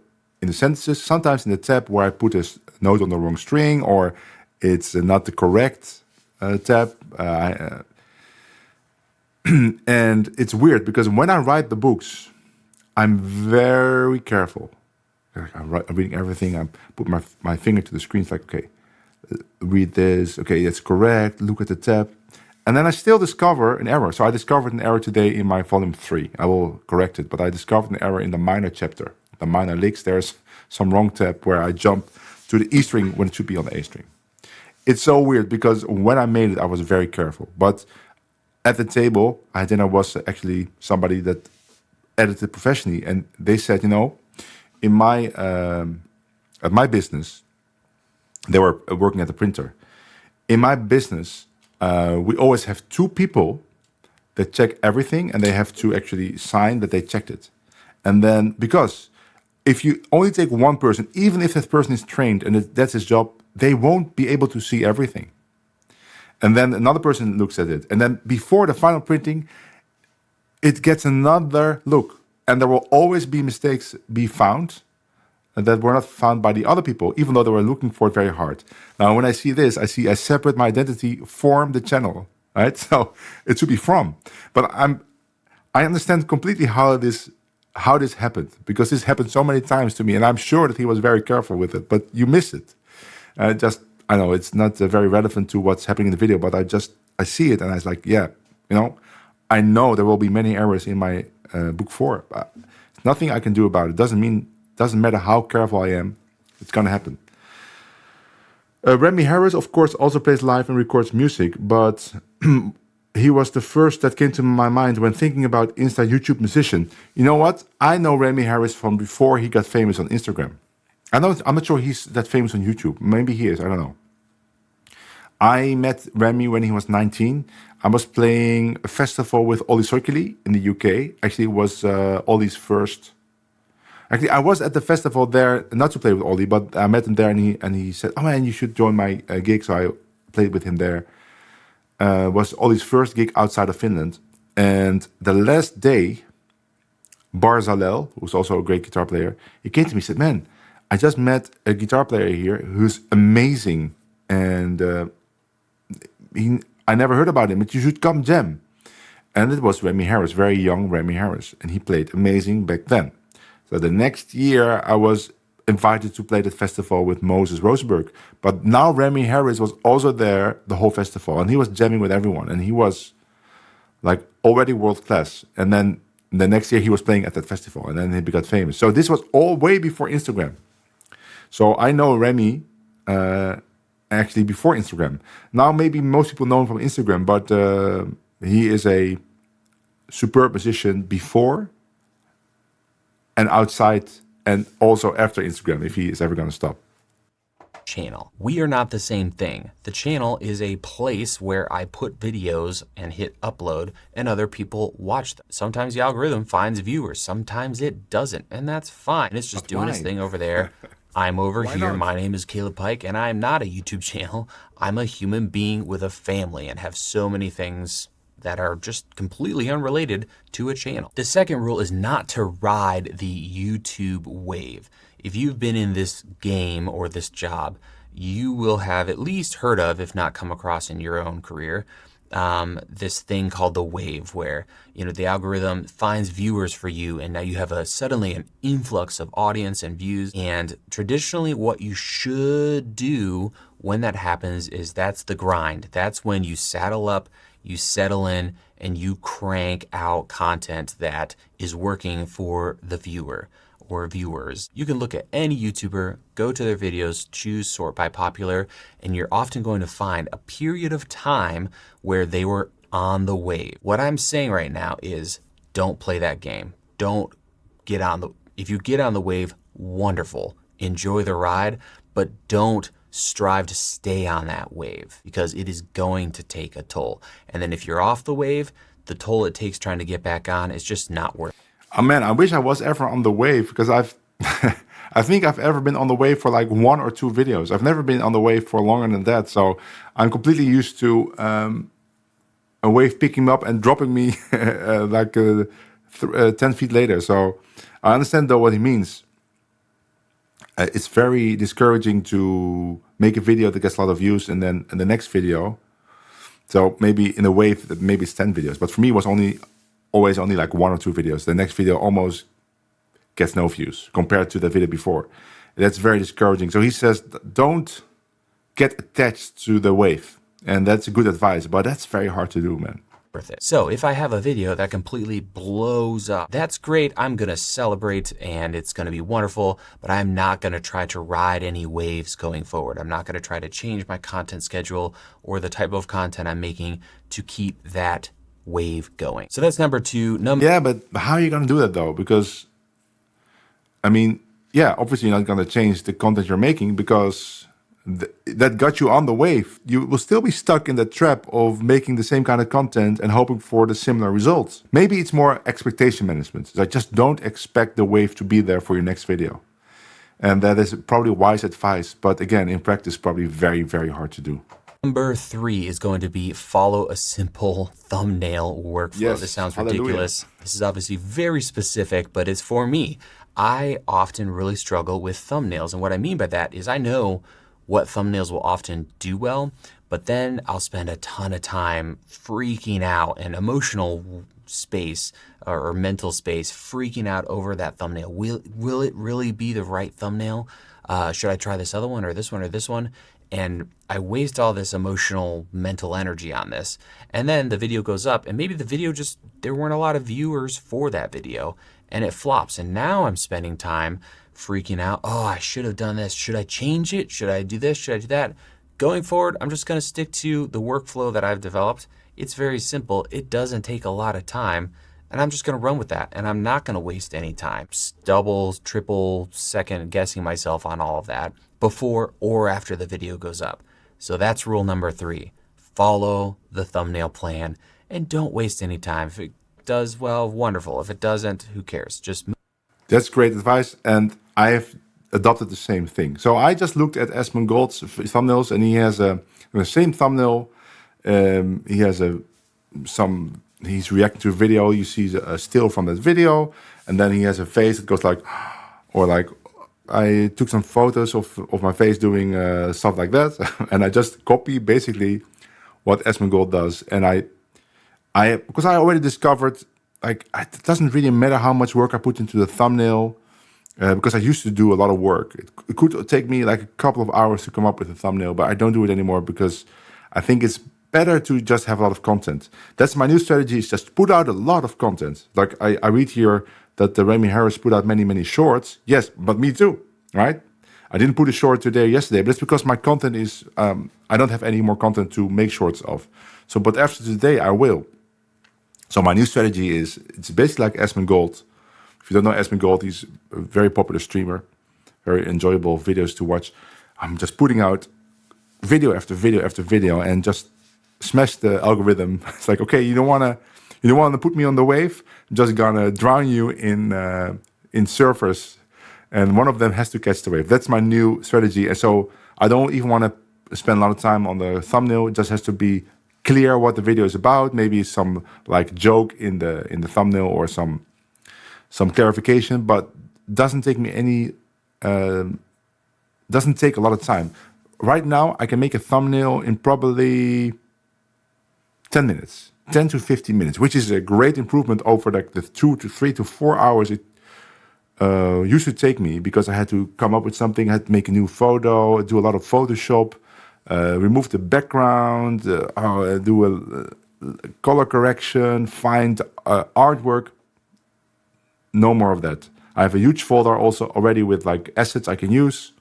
sentences, sometimes in the tab where I put a note on the wrong string, or it's not the correct tab. And it's weird because when I write the books, I'm very careful. I'm reading everything. I put my finger to the screen. It's like, okay, read this. Okay, it's correct. Look at the tab. And then I still discover an error. So I discovered an error today in my volume 3. I will correct it. But I discovered an error in the minor chapter. The minor licks, there's some wrong tab where I jump to the E string when it should be on the A string. It's so weird because when I made it, I was very careful. But at the table, I was actually somebody that edited professionally. And they said, in my at my business, they were working at the printer. In my business, we always have 2 people that check everything, and they have to actually sign that they checked it. And then, because if you only take one person, even if that person is trained and that's his job, they won't be able to see everything. And then another person looks at it. And then before the final printing, it gets another look. And there will always be mistakes be found that were not found by the other people, even though they were looking for it very hard. Now, when I see this, I see a separate my identity from the channel, right? So it should be from. But I understand completely how this happened, because this happened so many times to me, and I'm sure that he was very careful with it, but you miss it. I know it's not very relevant to what's happening in the video, but I see it, and I was like, yeah, I know there will be many errors in my book 4. There's nothing I can do about it. Doesn't matter how careful I am, it's gonna happen. Remy Harris, of course, also plays live and records music, but he was the first that came to my mind when thinking about Insta YouTube musician. You know what? I know Remy Harris from before he got famous on Instagram. I'm not sure he's that famous on YouTube. Maybe he is, I don't know. I met Remy when he was 19. I was playing a festival with Ollie Soikeli in the UK. Actually, it was Ollie's first. Actually, I was at the festival there, not to play with Ollie, but I met him there, and he said, "Oh man, you should join my gig." So I played with him there. Was Ollie's first gig outside of Finland, and the last day, Barzalel, who's also a great guitar player, he came to me and said, "Man, I just met a guitar player here who's amazing, and I never heard about him, but you should come jam." And it was Remy Harris, very young Remy Harris, and he played amazing back then. So the next year, I was invited to play that festival with Moses Rosenberg. But now Remy Harris was also there the whole festival, and he was jamming with everyone, and he was like already world class. And then the next year he was playing at that festival, and then he got famous. So this was all way before Instagram. So I know Remy actually before Instagram. Now maybe most people know him from Instagram, but he is a superb musician before and outside, and also after Instagram, if he is ever going to stop.
Channel. We are not the same thing. The channel is a place where I put videos and hit upload, and other people watch them. Sometimes the algorithm finds viewers, sometimes it doesn't, and that's fine. It's just doing its thing over there. I'm over here. My name is Caleb Pike, and I'm not a YouTube channel. I'm a human being with a family and have so many things that are just completely unrelated to a channel. The second rule is not to ride the YouTube wave. If you've been in this game or this job, you will have at least heard of, if not come across in your own career, this thing called the wave, where the algorithm finds viewers for you, and now you have suddenly an influx of audience and views. And traditionally, what you should do when that happens is that's the grind. That's when you saddle up, you settle in, and you crank out content that is working for the viewer or viewers. You can look at any YouTuber, go to their videos, choose sort by popular, and you're often going to find a period of time where they were on the wave. What I'm saying right now is don't play that game. Don't get on the, if you get on the wave, wonderful. Enjoy the ride, but don't strive to stay on that wave, because it is going to take a toll. And then if you're off the wave, the toll it takes trying to get back on is just not worth it.
Oh man, I wish I was ever on the wave, because I think I've ever been on the wave for like 1 or 2 videos. I've never been on the wave for longer than that. So I'm completely used to a wave picking me up and dropping me like 10 feet later. So I understand though what he means. It's very discouraging to make a video that gets a lot of views and then in the next video. So maybe in a wave that maybe it's 10 videos, but for me it was always only like 1 or 2 videos. The next video almost gets no views compared to the video before. That's very discouraging. So he says, don't get attached to the wave. And that's a good advice, but that's very hard to do, man.
Worth it. So if I have a video that completely blows up, that's great. I'm going to celebrate and it's going to be wonderful, but I'm not going to try to ride any waves going forward. I'm not going to try to change my content schedule or the type of content I'm making to keep that wave going. So that's number 2.
Yeah, but how are you going to do that though? Because, I mean, yeah, obviously you're not going to change the content you're making because that got you on the wave. You will still be stuck in the trap of making the same kind of content and hoping for the similar results. Maybe it's more expectation management. It's like just don't expect the wave to be there for your next video. And that is probably wise advice. But again, in practice, probably very, very hard to do.
Number 3 is going to be follow a simple thumbnail workflow.
Yes,
this sounds
hallelujah.
ridiculous. This is obviously very specific, but it's for me. I often really struggle with thumbnails. And what I mean by that is I know what thumbnails will often do well, but then I'll spend a ton of time freaking out and emotional space or mental space freaking out over that thumbnail. Will it really be the right thumbnail? Should I try this other one or this one or this one? And I waste all this emotional mental energy on this. And then the video goes up and maybe the video there weren't a lot of viewers for that video and it flops. And now I'm spending time freaking out. Oh, I should have done this. Should I change it? Should I do this? Should I do that? Going forward, I'm just going to stick to the workflow that I've developed. It's very simple. It doesn't take a lot of time. And I'm just going to run with that. And I'm not going to waste any time. Double, triple, second guessing myself on all of that before or after the video goes up. So that's rule number 3. Follow the thumbnail plan and don't waste any time. If it does well, wonderful. If it doesn't, who cares? Just move.
That's great advice. And I have adopted the same thing. So I just looked at Esmond Gold's thumbnails and he has the same thumbnail. He has he's reacting to a video. You see a still from that video. And then he has a face that goes like, or like, I took some photos of my face doing stuff like that. And I just copy basically what Esmond Gold does. And because I already discovered, like, it doesn't really matter how much work I put into the thumbnail. Because I used to do a lot of work. It could take me like a couple of hours to come up with a thumbnail, but I don't do it anymore because I think it's better to just have a lot of content. That's my new strategy, is just put out a lot of content. Like I read here that Remy Harris put out many, many shorts. Yes, but me too, right? I didn't put a short today or yesterday, but it's because my content is, I don't have any more content to make shorts of. So, but after today, I will. So my new strategy is, it's basically like Esmond Gold. If you don't know Esmond Gold, he's a very popular streamer, very enjoyable videos to watch. I'm just putting out video after video after video and just smash the algorithm. It's like, okay, you don't want to put me on the wave. I'm just gonna drown you in surfers, and one of them has to catch the wave. That's my new strategy. And so I don't even want to spend a lot of time on the thumbnail. It just has to be clear what the video is about. Maybe some like joke in the thumbnail or some clarification, but doesn't take me doesn't take a lot of time. Right now, I can make a thumbnail in probably 10 minutes, 10 to 15 minutes, which is a great improvement over like the 2 to 3 to 4 hours it used to take me, because I had to come up with something, I had to make a new photo, do a lot of Photoshop, remove the background, do a color correction, find artwork. No more of that. I have a huge folder also already with like assets I can use,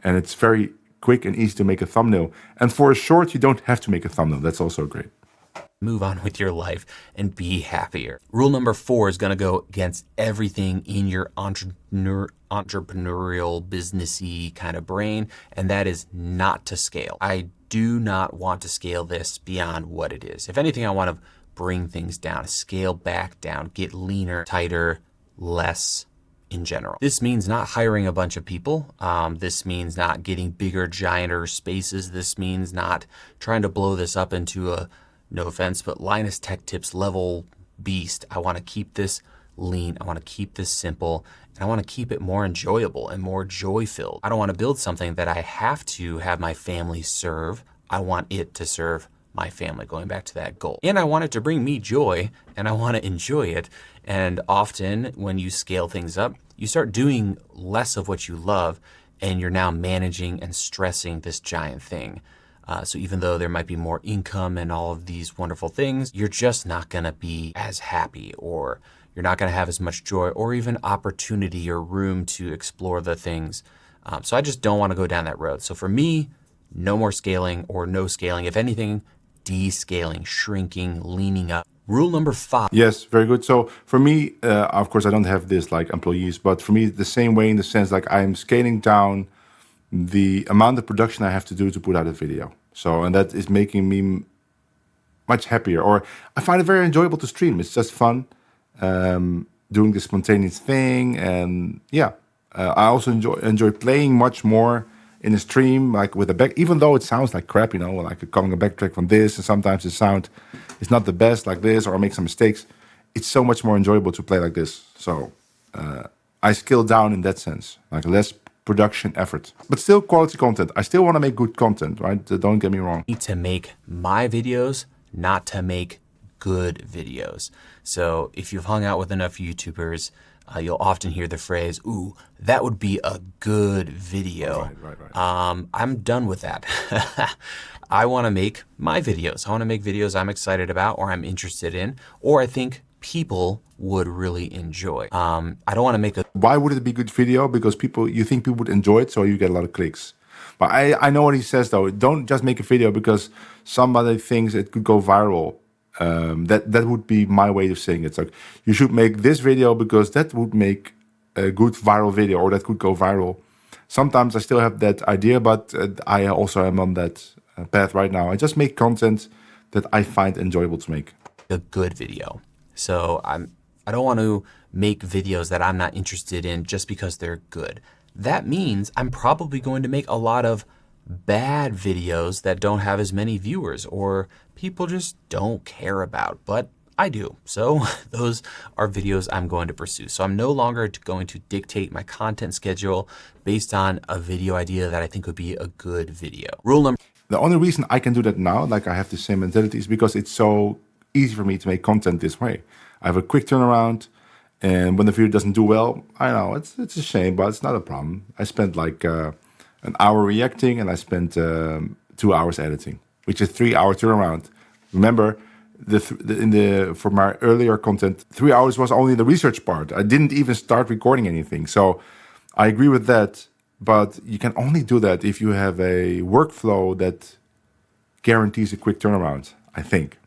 and it's very quick and easy to make a thumbnail. And for a short, you don't have to make a thumbnail. That's also great.
Move on with your life and be happier. Rule number 4 is going to go against everything in your entrepreneurial, businessy kind of brain, and that is not to scale. I do not want to scale this beyond what it is. If anything, I want to bring things down, scale back down, get leaner, tighter, less in general. This means not hiring a bunch of people. This means not getting bigger, gianter spaces. This means not trying to blow this up into a, no offense, but Linus Tech Tips level beast. I want to keep this lean. I want to keep this simple, and I want to keep it more enjoyable and more joy-filled. I don't want to build something that I have to have my family serve. I want it to serve my family, going back to that goal. And I want it to bring me joy, and I want to enjoy it. And often when you scale things up, you start doing less of what you love, and you're now managing and stressing this giant thing. So even though there might be more income and all of these wonderful things, you're just not gonna be as happy, or you're not gonna have as much joy or even opportunity or room to explore the things. So I just don't wanna go down that road. So for me, no more scaling or no scaling. If anything, descaling, shrinking, leaning up. Rule number 5.
Yes, very good. So for me, of course, I don't have this like employees, but for me, the same way in the sense like I'm scaling down the amount of production I have to do to put out a video. So, and that is making me much happier, or I find it very enjoyable to stream. It's just fun doing this spontaneous thing. And yeah, I also enjoy playing much more in a stream, like with a back, even though it sounds like crap, you know, like coming a backtrack from this, and sometimes the sound is not the best like this, or I make some mistakes. It's so much more enjoyable to play like this. So I scale down in that sense, like less production effort, but still quality content. I still want to make good content, right? Don't get me wrong.
I need to make my videos, not to make good videos. So if you've hung out with enough YouTubers, you'll often hear the phrase, ooh, that would be a good video.
Right.
I'm done with that. I want to make my videos. I want to make videos I'm excited about, or I'm interested in, or I think people would really enjoy. I don't want to make a...
Why would it be a good video? Because you think people would enjoy it, so you get a lot of clicks. But I know what he says though. Don't just make a video because somebody thinks it could go viral. That would be my way of saying it. It's like, you should make this video because that would make a good viral video, or that could go viral. Sometimes I still have that idea, but I also am on that path right now. I just make content that I find enjoyable to make.
A good video. So I don't want to make videos that I'm not interested in just because they're good. That means I'm probably going to make a lot of bad videos that don't have as many viewers, or people just don't care about, but I do. So those are videos I'm going to pursue. So I'm no longer going to dictate my content schedule based on a video idea that I think would be a good video. Rule number...
The only reason I can do that now, like I have the same mentality, is because it's so easy for me to make content this way. I have a quick turnaround, and when the video doesn't do well, I know it's a shame, but it's not a problem. I spent like an hour reacting, and I spent 2 hours editing, which is 3 hour turnaround. Remember, for my earlier content, 3 hours was only the research part. I didn't even start recording anything. So I agree with that, but you can only do that if you have a workflow that guarantees a quick turnaround, I think.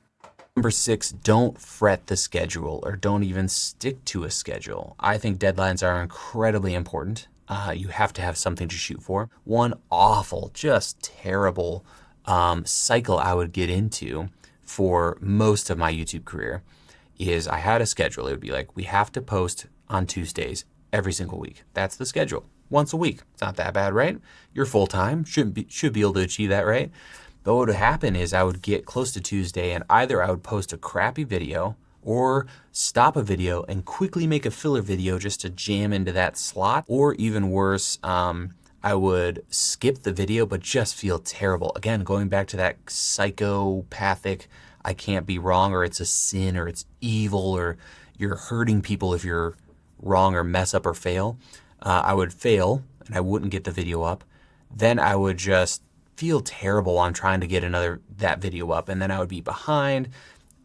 Number 6, don't fret the schedule, or don't even stick to a schedule. I think deadlines are incredibly important. You have to have something to shoot for. One awful, just terrible cycle I would get into for most of my YouTube career is I had a schedule. It would be like, we have to post on Tuesdays every single week. That's the schedule. Once a week. It's not that bad, right? You're full-time, should be able to achieve that, right? But what would happen is I would get close to Tuesday, and either I would post a crappy video or stop a video and quickly make a filler video just to jam into that slot. Or even worse, I would skip the video but just feel terrible. Again, going back to that psychopathic, I can't be wrong, or it's a sin, or it's evil, or you're hurting people if you're wrong or mess up or fail. I would fail and I wouldn't get the video up. Then I would just feel terrible on trying to get that video up, and then I would be behind.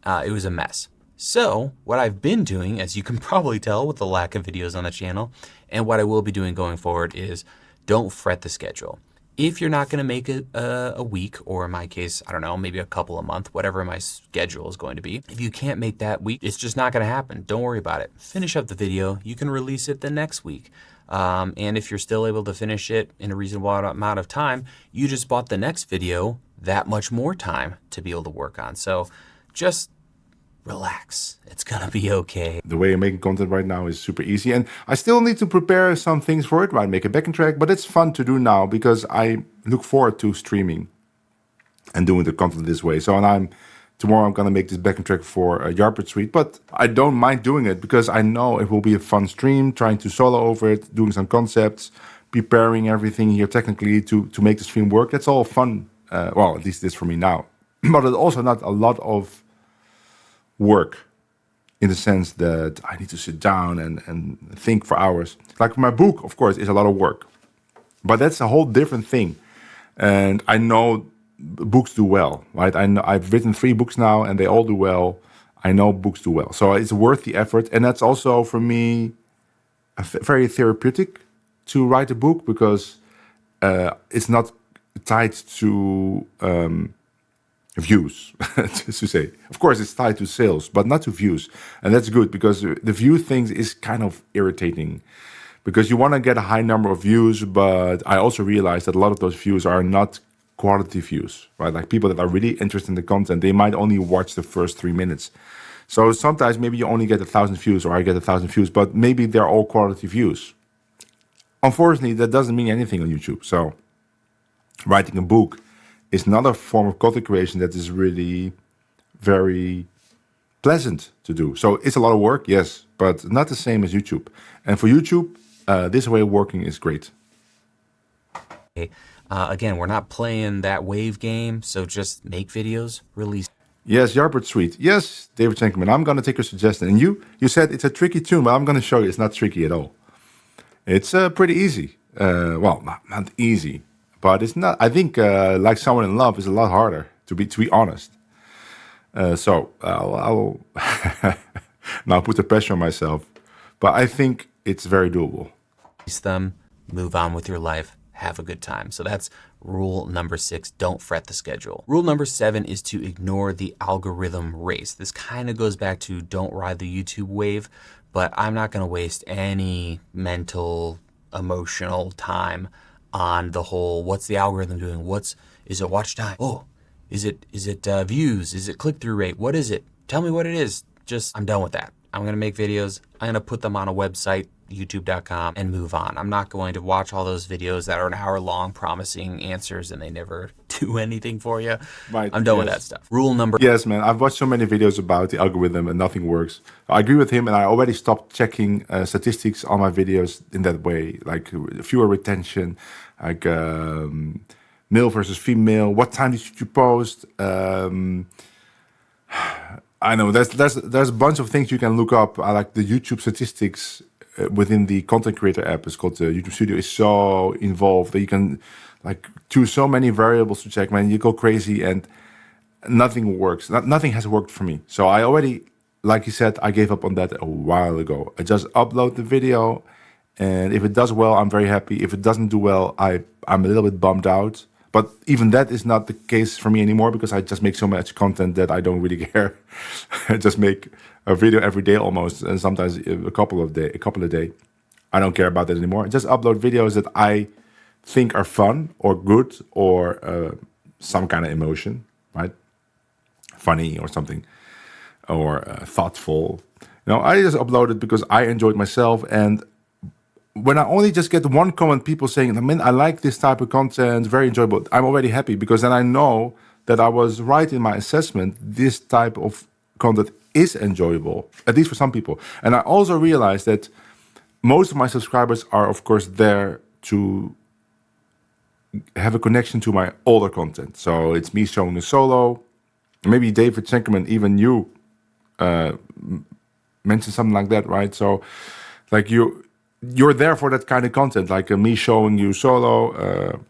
It was a mess. So what I've been doing, as you can probably tell with the lack of videos on the channel, and what I will be doing going forward, is don't fret the schedule. If you're not going to make it a week, or in my case, I don't know, maybe a couple a month, whatever my schedule is going to be, if you can't make that week, it's just not going to happen. Don't worry about it. Finish up the video. You can release it the next week. And if you're still able to finish it in a reasonable amount of time, you just bought the next video that much more time to be able to work on. So just relax. It's going to be okay.
The way I'm making content right now is super easy. And I still need to prepare some things for it, right? Make a backing track, but it's fun to do now because I look forward to streaming and doing the content this way. So, and I'm Tomorrow I'm going to make this backing track for Yarpert Suite, but I don't mind doing it because I know it will be a fun stream, trying to solo over it, doing some concepts, preparing everything here technically to make the stream work. That's all fun. Well, at least it's for me now. But it's also not a lot of work in the sense that I need to sit down and think for hours. Like my book, of course, is a lot of work. But that's a whole different thing. And I know books do well, right? I've written 3 books now and they all do well. I know books do well. So it's worth the effort. And that's also for me very therapeutic to write a book because it's not tied to views, to say. Of course, it's tied to sales, but not to views. And that's good because the view thing is kind of irritating because you want to get a high number of views, but I also realize that a lot of those views are not quality views, right? Like people that are really interested in the content, they might only watch the first 3 minutes. So sometimes maybe you only get 1,000 views or I get 1,000 views, but maybe they're all quality views. Unfortunately, that doesn't mean anything on YouTube. So writing a book is not a form of content creation that is really very pleasant to do. So it's a lot of work, yes, but not the same as YouTube. And for YouTube, this way of working is great.
Again, we're not playing that wave game, so just make videos, release.
Yes, Yarpert Suite. Yes, David Schenkelman, I'm going to take your suggestion. And you said it's a tricky tune, but I'm going to show you it's not tricky at all. It's pretty easy. Well, not easy, but it's not. I think Like Someone in Love is a lot harder, to be honest. So I'll now put the pressure on myself, but I think it's very doable.
Them, move on with your life, have a good time. So that's rule number 6, don't fret the schedule. Rule number 7 is to ignore the algorithm race. This kind of goes back to don't ride the YouTube wave, but I'm not going to waste any mental, emotional time on the whole, what's the algorithm doing? Is it watch time? Oh, is it views? Is it click-through rate? What is it? Tell me what it is. I'm done with that. I'm going to make videos. I'm going to put them on a website, youtube.com, and move on. I'm not going to watch all those videos that are an hour long promising answers and they never do anything for you.
Right.
I'm done with that stuff. Rule number...
Yes, man. I've watched so many videos about the algorithm and nothing works. I agree with him and I already stopped checking statistics on my videos in that way. Like viewer retention, like male versus female, what time did you post? I know there's a bunch of things you can look up. I like the YouTube statistics within the content creator app. It's called the YouTube Studio. Is so involved that you can like choose so many variables to check. Man, you go crazy and nothing works. Nothing has worked for me. So I already, like you said, I gave up on that a while ago. I just upload the video, and if it does well, I'm very happy. If it doesn't do well, I'm a little bit bummed out. But even that is not the case for me anymore because I just make so much content that I don't really care. I just make a video every day almost, and sometimes a couple a day. I don't care about that anymore. I just upload videos that I think are fun or good or some kind of emotion, right? Funny or something, or thoughtful. You know, I just upload it because I enjoyed myself. And when I only just get one comment, people saying, I mean, I like this type of content, very enjoyable, I'm already happy because then I know that I was right in my assessment. This type of content is enjoyable, at least for some people. And I also realized that most of my subscribers are, of course, there to have a connection to my older content. So it's me showing a solo. Maybe David Schenkelman, even you mentioned something like that, right? So like you're there for that kind of content, like me showing you solo,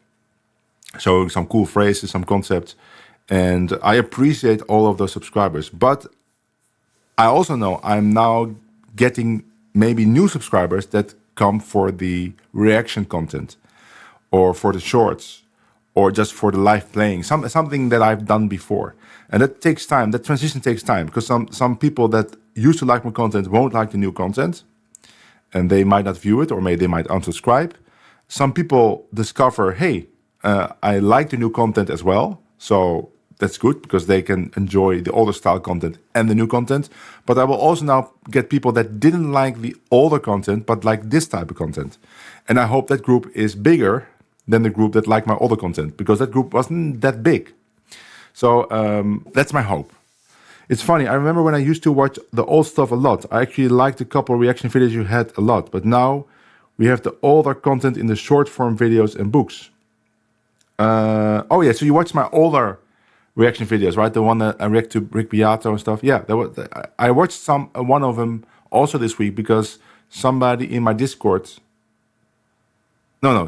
showing some cool phrases, some concepts. And I appreciate all of those subscribers. But I also know I'm now getting maybe new subscribers that come for the reaction content or for the shorts or just for the live playing, something that I've done before. And that takes time. That transition takes time because some people that used to like my content won't like the new content and they might not view it or maybe they might unsubscribe. Some people discover, hey, I like the new content as well. So that's good because they can enjoy the older style content and the new content. But I will also now get people that didn't like the older content, but like this type of content. And I hope that group is bigger than the group that liked my older content because that group wasn't that big. So that's my hope. It's funny. I remember when I used to watch the old stuff a lot. I actually liked a couple of reaction videos you had a lot. But now we have the older content in the short form videos and books. Oh yeah, so you watched my older reaction videos, right? The one that I react to Rick Beato and stuff. Yeah, I watched one of them also this week because somebody in my Discord,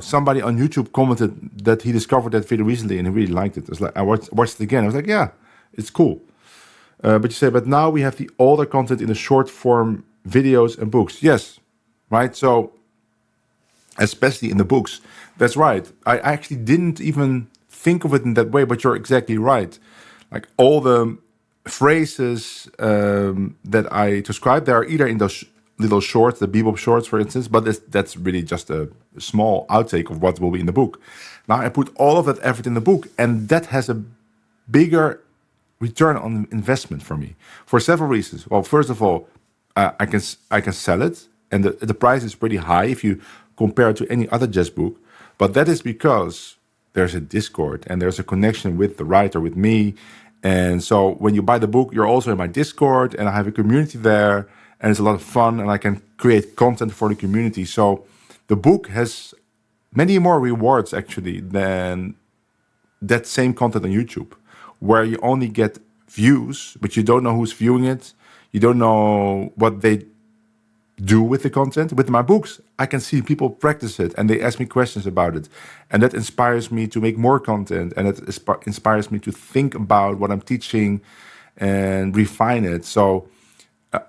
somebody on YouTube commented that he discovered that video recently and he really liked it. It's like I watched it again. I was like, yeah, it's cool. But you say, but now we have the older content in the short form videos and books. Yes, right. So especially in the books, that's right. I actually didn't even think of it in that way, but you're exactly right. Like all the phrases that I described, they are either in those little shorts, the Bebop shorts, for instance, but that's really just a small outtake of what will be in the book. Now I put all of that effort in the book, and that has a bigger return on investment for me for several reasons. Well, first of all, I can sell it, and the price is pretty high if you compare it to any other jazz book. But that is because there's a Discord and there's a connection with the writer, with me. And so when you buy the book, you're also in my Discord, and I have a community there, and it's a lot of fun, and I can create content for the community. So the book has many more rewards actually than that same content on YouTube, where you only get views, but you don't know who's viewing it. You don't know what they do with the content. With my books, I can see people practice it and they ask me questions about it. And that inspires me to make more content. And it inspires me to think about what I'm teaching and refine it. So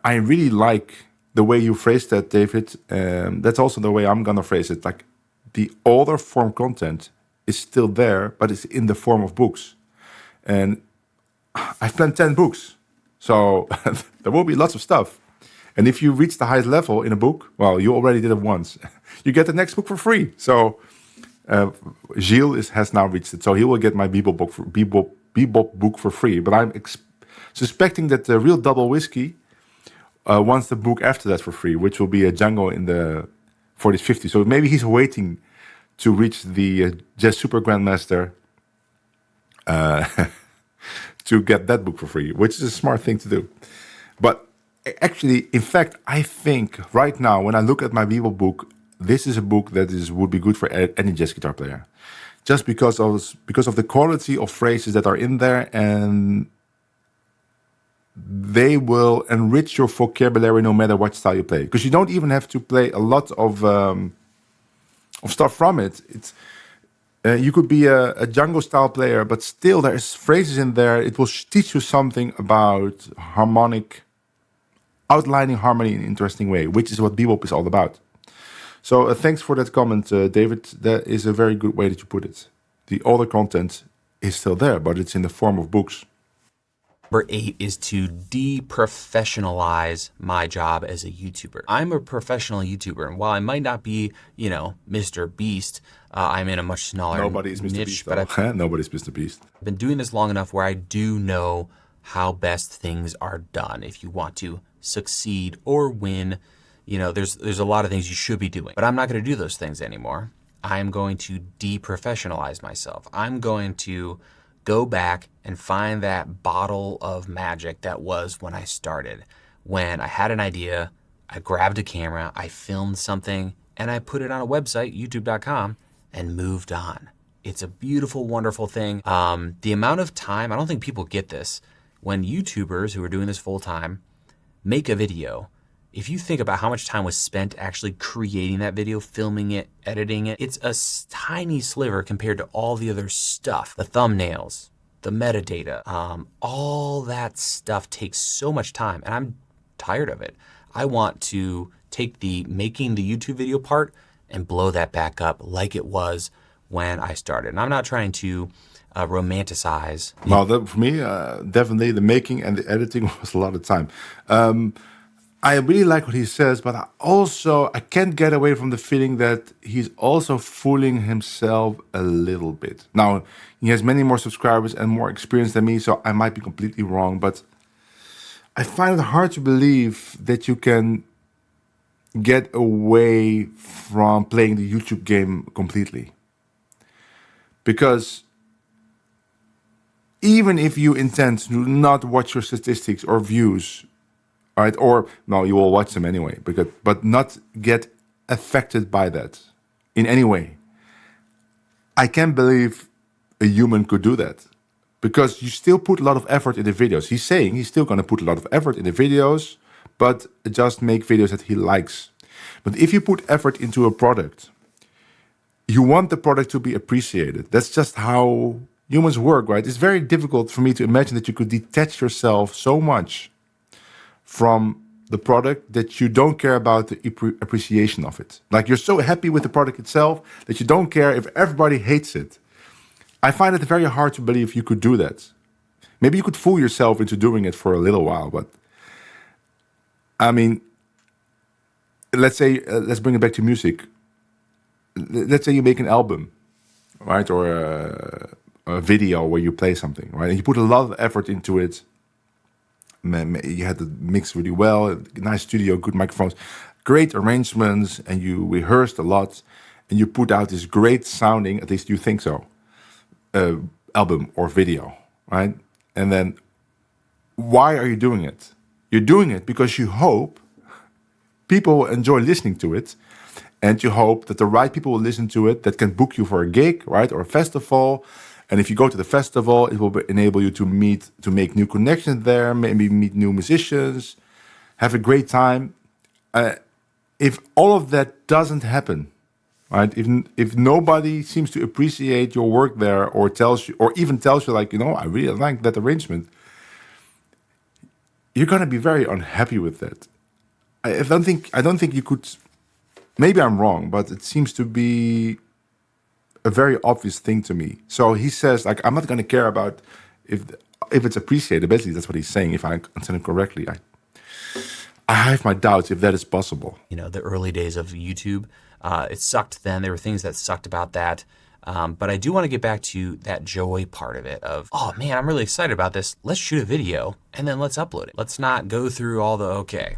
I really like the way you phrased that, David. That's also the way I'm going to phrase it. Like the older form content is still there, but it's in the form of books. And I've planned 10 books. So there will be lots of stuff. And if you reach the highest level in a book, well, you already did it once. You get the next book for free. So Gilles has now reached it. So he will get my Bebop book for free. But I'm suspecting that the real Double Whiskey wants the book after that for free, which will be a Django in the 40s, 50s. So maybe he's waiting to reach the Jazz Super Grandmaster to get that book for free, which is a smart thing to do. But actually, in fact, I think right now, when I look at my Bebop book, this is a book that would be good for any jazz guitar player, just because of the quality of phrases that are in there, and they will enrich your vocabulary no matter what style you play. Because you don't even have to play a lot of stuff from it. You could be a Django style player, but still there's phrases in there. It will teach you something about outlining harmony in an interesting way, which is what Bebop is all about. So thanks for that comment, David. That is a very good way that you put it. The older content is still there, but it's in the form of books.
Number 8 is to deprofessionalize my job as a YouTuber. I'm a professional YouTuber, and while I might not be, Mr. Beast, I'm in a much smaller
Nobody's Mr.
niche.
Beast,
but
nobody's Mr. Beast.
I've been doing this long enough where I do know how best things are done. If you want to succeed or win, there's a lot of things you should be doing. But I'm not going to do those things anymore. I'm going to deprofessionalize myself. I'm going to go back and find that bottle of magic that was when I started. When I had an idea, I grabbed a camera, I filmed something, and I put it on a website, youtube.com, and moved on. It's a beautiful, wonderful thing. The amount of time, I don't think people get this, when YouTubers who are doing this full time make a video, if you think about how much time was spent actually creating that video, filming it, editing it, it's a tiny sliver compared to all the other stuff. The thumbnails, the metadata, all that stuff takes so much time, and I'm tired of it. I want to take the making the YouTube video part and blow that back up like it was when I started. And I'm not trying to romanticize.
Well, for me, definitely the making and the editing was a lot of time. I really like what he says, but I can't get away from the feeling that he's also fooling himself a little bit. Now, he has many more subscribers and more experience than me, so I might be completely wrong, but I find it hard to believe that you can get away from playing the YouTube game completely. Because even if you intend to not watch your statistics or views, right? Or no, you will watch them anyway, but not get affected by that in any way. I can't believe a human could do that, because you still put a lot of effort in the videos. He's saying he's still going to put a lot of effort in the videos, but just make videos that he likes. But if you put effort into a product, you want the product to be appreciated. That's just how humans work, right? It's very difficult for me to imagine that you could detach yourself so much from the product that you don't care about the appreciation of it. Like, you're so happy with the product itself that you don't care if everybody hates it. I find it very hard to believe you could do that. Maybe you could fool yourself into doing it for a little while, but I mean, let's say, let's bring it back to music. Let's say you make an album, right? Or a video where you play something, right? And you put a lot of effort into it. You had to mix really well, nice studio, good microphones, great arrangements, and you rehearsed a lot, and you put out this great sounding, at least you think so, album or video, right? And then why are you doing it? You're doing it because you hope people will enjoy listening to it, and you hope that the right people will listen to it that can book you for a gig, right, or a festival. And if you go to the festival, it will enable you to make new connections there, maybe meet new musicians, have a great time. If all of that doesn't happen, right? If nobody seems to appreciate your work there, or even tells you, like, I really like that arrangement, you're gonna be very unhappy with that. I don't think you could. Maybe I'm wrong, but it seems to be a very obvious thing to me. So he says, like, I'm not going to care about if it's appreciated. Basically, that's what he's saying, if I understand it correctly. I have my doubts if that is possible.
The early days of YouTube, it sucked then. There were things that sucked about that. But I do want to get back to that joy part of it of, oh man, I'm really excited about this. Let's shoot a video and then let's upload it. Let's not go through all okay,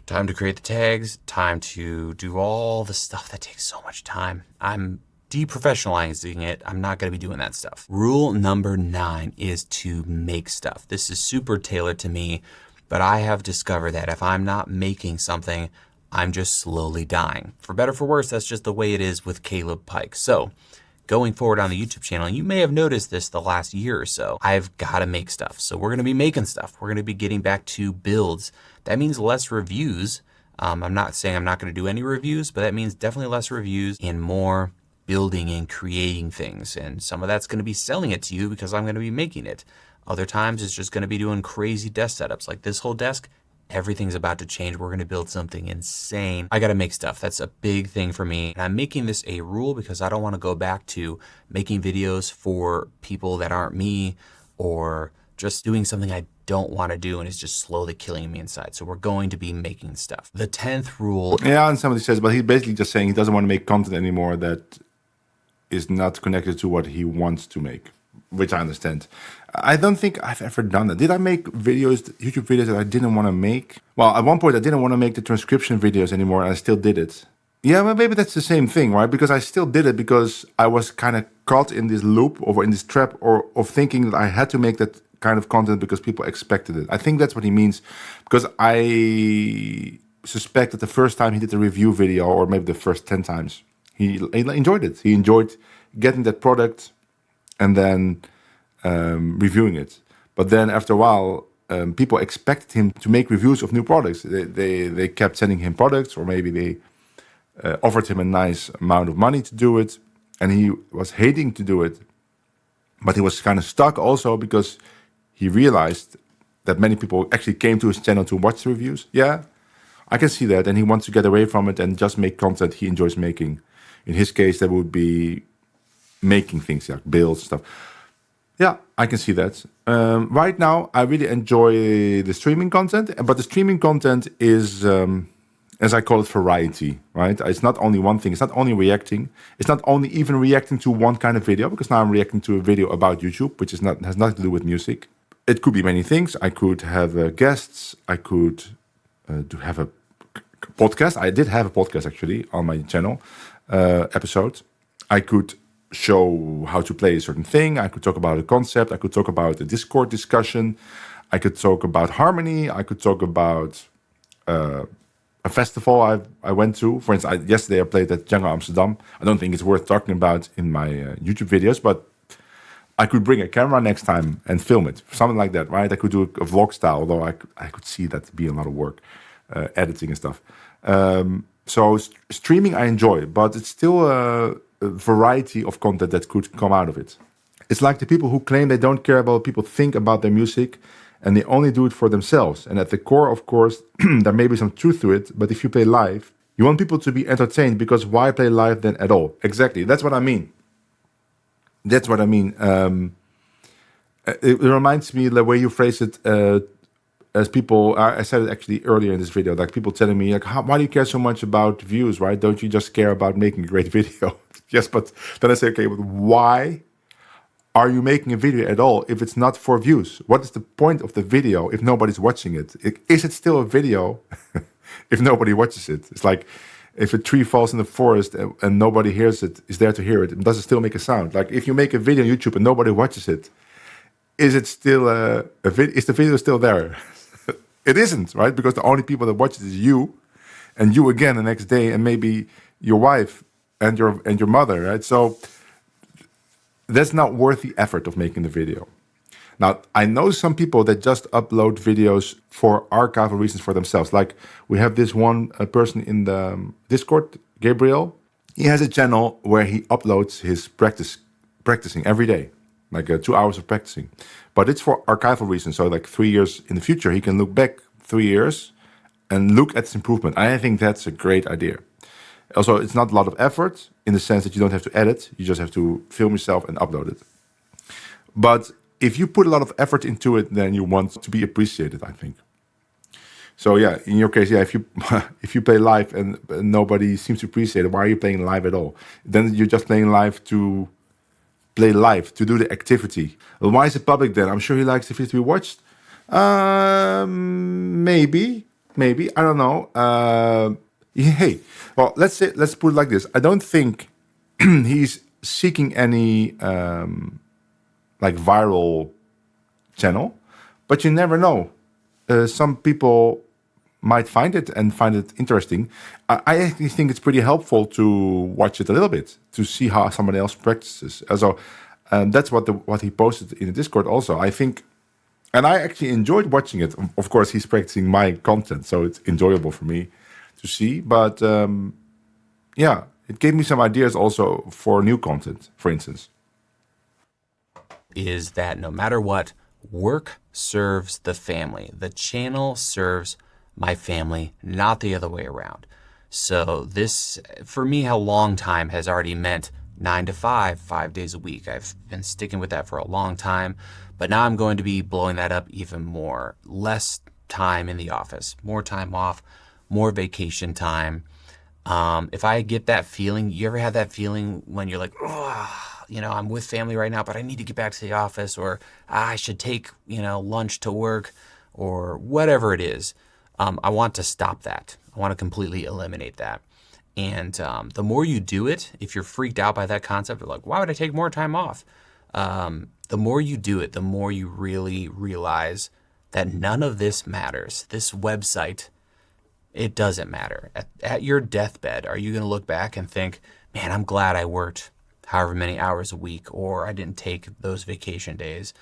time to create the tags, time to do all the stuff that takes so much time. I'm deprofessionalizing it. I'm not going to be doing that stuff. Rule number 9 is to make stuff. This is super tailored to me, but I have discovered that if I'm not making something, I'm just slowly dying. For better or for worse, that's just the way it is with Caleb Pike. So going forward on the YouTube channel, you may have noticed this the last year or so, I've got to make stuff. So we're going to be making stuff. We're going to be getting back to builds. That means less reviews. I'm not saying I'm not going to do any reviews, but that means definitely less reviews and more building and creating things. And some of that's going to be selling it to you because I'm going to be making it. Other times it's just going to be doing crazy desk setups. Like this whole desk, everything's about to change. We're going to build something insane. I got to make stuff. That's a big thing for me. And I'm making this a rule because I don't want to go back to making videos for people that aren't me, or just doing something I don't want to do and it's just slowly killing me inside. So we're going to be making stuff. The 10th rule.
Yeah, and somebody says, but he's basically just saying he doesn't want to make content anymore that is not connected to what he wants to make, which I understand. I don't think I've ever done that. Did I make videos, YouTube videos that I didn't want to make? Well, at one point I didn't want to make the transcription videos anymore, and I still did it. Yeah, well, maybe that's the same thing, right? Because I still did it because I was kind of caught in this loop or in this trap of thinking that I had to make that kind of content because people expected it. I think that's what he means, because I suspect that the first time he did a review video, or maybe the first 10 times, he enjoyed it. He enjoyed getting that product and then reviewing it. But then after a while, people expected him to make reviews of new products. They kept sending him products, or maybe they offered him a nice amount of money to do it, and he was hating to do it. But he was kind of stuck also because he realized that many people actually came to his channel to watch the reviews. Yeah, I can see that. And he wants to get away from it and just make content he enjoys making. In his case, that would be making things like builds, stuff. Yeah, I can see that. Right now, I really enjoy the streaming content, but the streaming content is, as I call it, variety, right? It's not only one thing. It's not only reacting. It's not only even reacting to one kind of video, because now I'm reacting to a video about YouTube, which has nothing to do with music. It could be many things. I could have guests. I could have a podcast. I did have a podcast, actually, on my channel episode. I could show how to play a certain thing. I could talk about a concept. I could talk about a Discord discussion. I could talk about harmony. I could talk about a festival I went to. For instance, yesterday I played at Django Amsterdam. I don't think it's worth talking about in my YouTube videos, but I could bring a camera next time and film it. Something like that, right? I could do a vlog style, although I could see that be a lot of work, editing and stuff. So streaming I enjoy, but it's still a variety of content that could come out of it. It's like the people who claim they don't care about what people think about their music and they only do it for themselves. And at the core, of course, there may be some truth to it, but if you play live, you want people to be entertained, because why play live then at all? Exactly, that's what I mean. That's what I mean. It reminds me the way you phrase it, as people, I said it actually earlier in this video, like people telling me, like, why do you care so much about views, right? Don't you just care about making a great video? Yes, but then I say, okay, but why are you making a video at all if it's not for views? What is the point of the video if nobody's watching it? Is it still a video if nobody watches it? It's like if a tree falls in the forest and nobody hears it, is there to hear it, does it still make a sound? Like if you make a video on YouTube and nobody watches it, is it still is the video still there? It isn't, right? Because the only people that watch it is you, and you again the next day, and maybe your wife and your mother, right? So that's not worth the effort of making the video. Now, I know some people that just upload videos for archival reasons for themselves. Like we have this one person in the Discord, Gabriel. He has a channel where he uploads his practicing every day, like 2 hours of practicing. But it's for archival reasons. So like 3 years in the future, he can look back 3 years and look at his improvement. I think that's a great idea. Also, it's not a lot of effort in the sense that you don't have to edit. You just have to film yourself and upload it. But if you put a lot of effort into it, then you want to be appreciated, I think. So yeah, in your case, yeah, if you play live and nobody seems to appreciate it, why are you playing live at all? Then you're just playing live to play live, to do the activity. Well, why is it public then? I'm sure he likes the video to be watched. Maybe, I don't know. Hey, well, let's put it like this. I don't think he's seeking any like viral channel, but you never know. Some people might find it and find it interesting. I actually think it's pretty helpful to watch it a little bit, to see how somebody else practices. So that's what he posted in the Discord also. I think, and I actually enjoyed watching it. Of course, he's practicing my content, so it's enjoyable for me to see. But yeah, it gave me some ideas also for new content, for instance.
Is that no matter what, work serves the family. The channel serves my family, not the other way around. So this, for me, a long time has already meant 9 to 5, 5 days a week. I've been sticking with that for a long time, but now I'm going to be blowing that up even more. Less time in the office, more time off, more vacation time. If I get that feeling, you ever had that feeling when you're like, oh, you know, I'm with family right now, but I need to get back to the office, or I should take, lunch to work, or whatever it is. I want to stop that. I want to completely eliminate that. And the more you do it, if you're freaked out by that concept, or like, why would I take more time off? The more you do it, the more you really realize that none of this matters. This website, it doesn't matter. At your deathbed, are you going to look back and think, man, I'm glad I worked however many hours a week, or I didn't take those vacation days?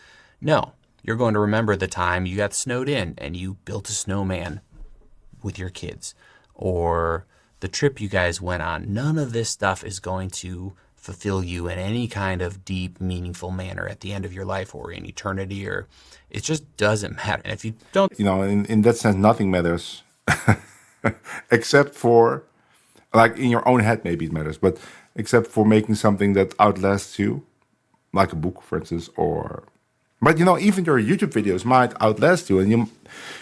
No, you're going to remember the time you got snowed in and you built a snowman with your kids, or the trip you guys went on. None of this stuff is going to fulfill you in any kind of deep, meaningful manner at the end of your life or in eternity, or it just doesn't matter. And if you don't,
in that sense, nothing matters. Except for, like, in your own head maybe it matters, but except for making something that outlasts you, like a book, for instance, but even your YouTube videos might outlast you, and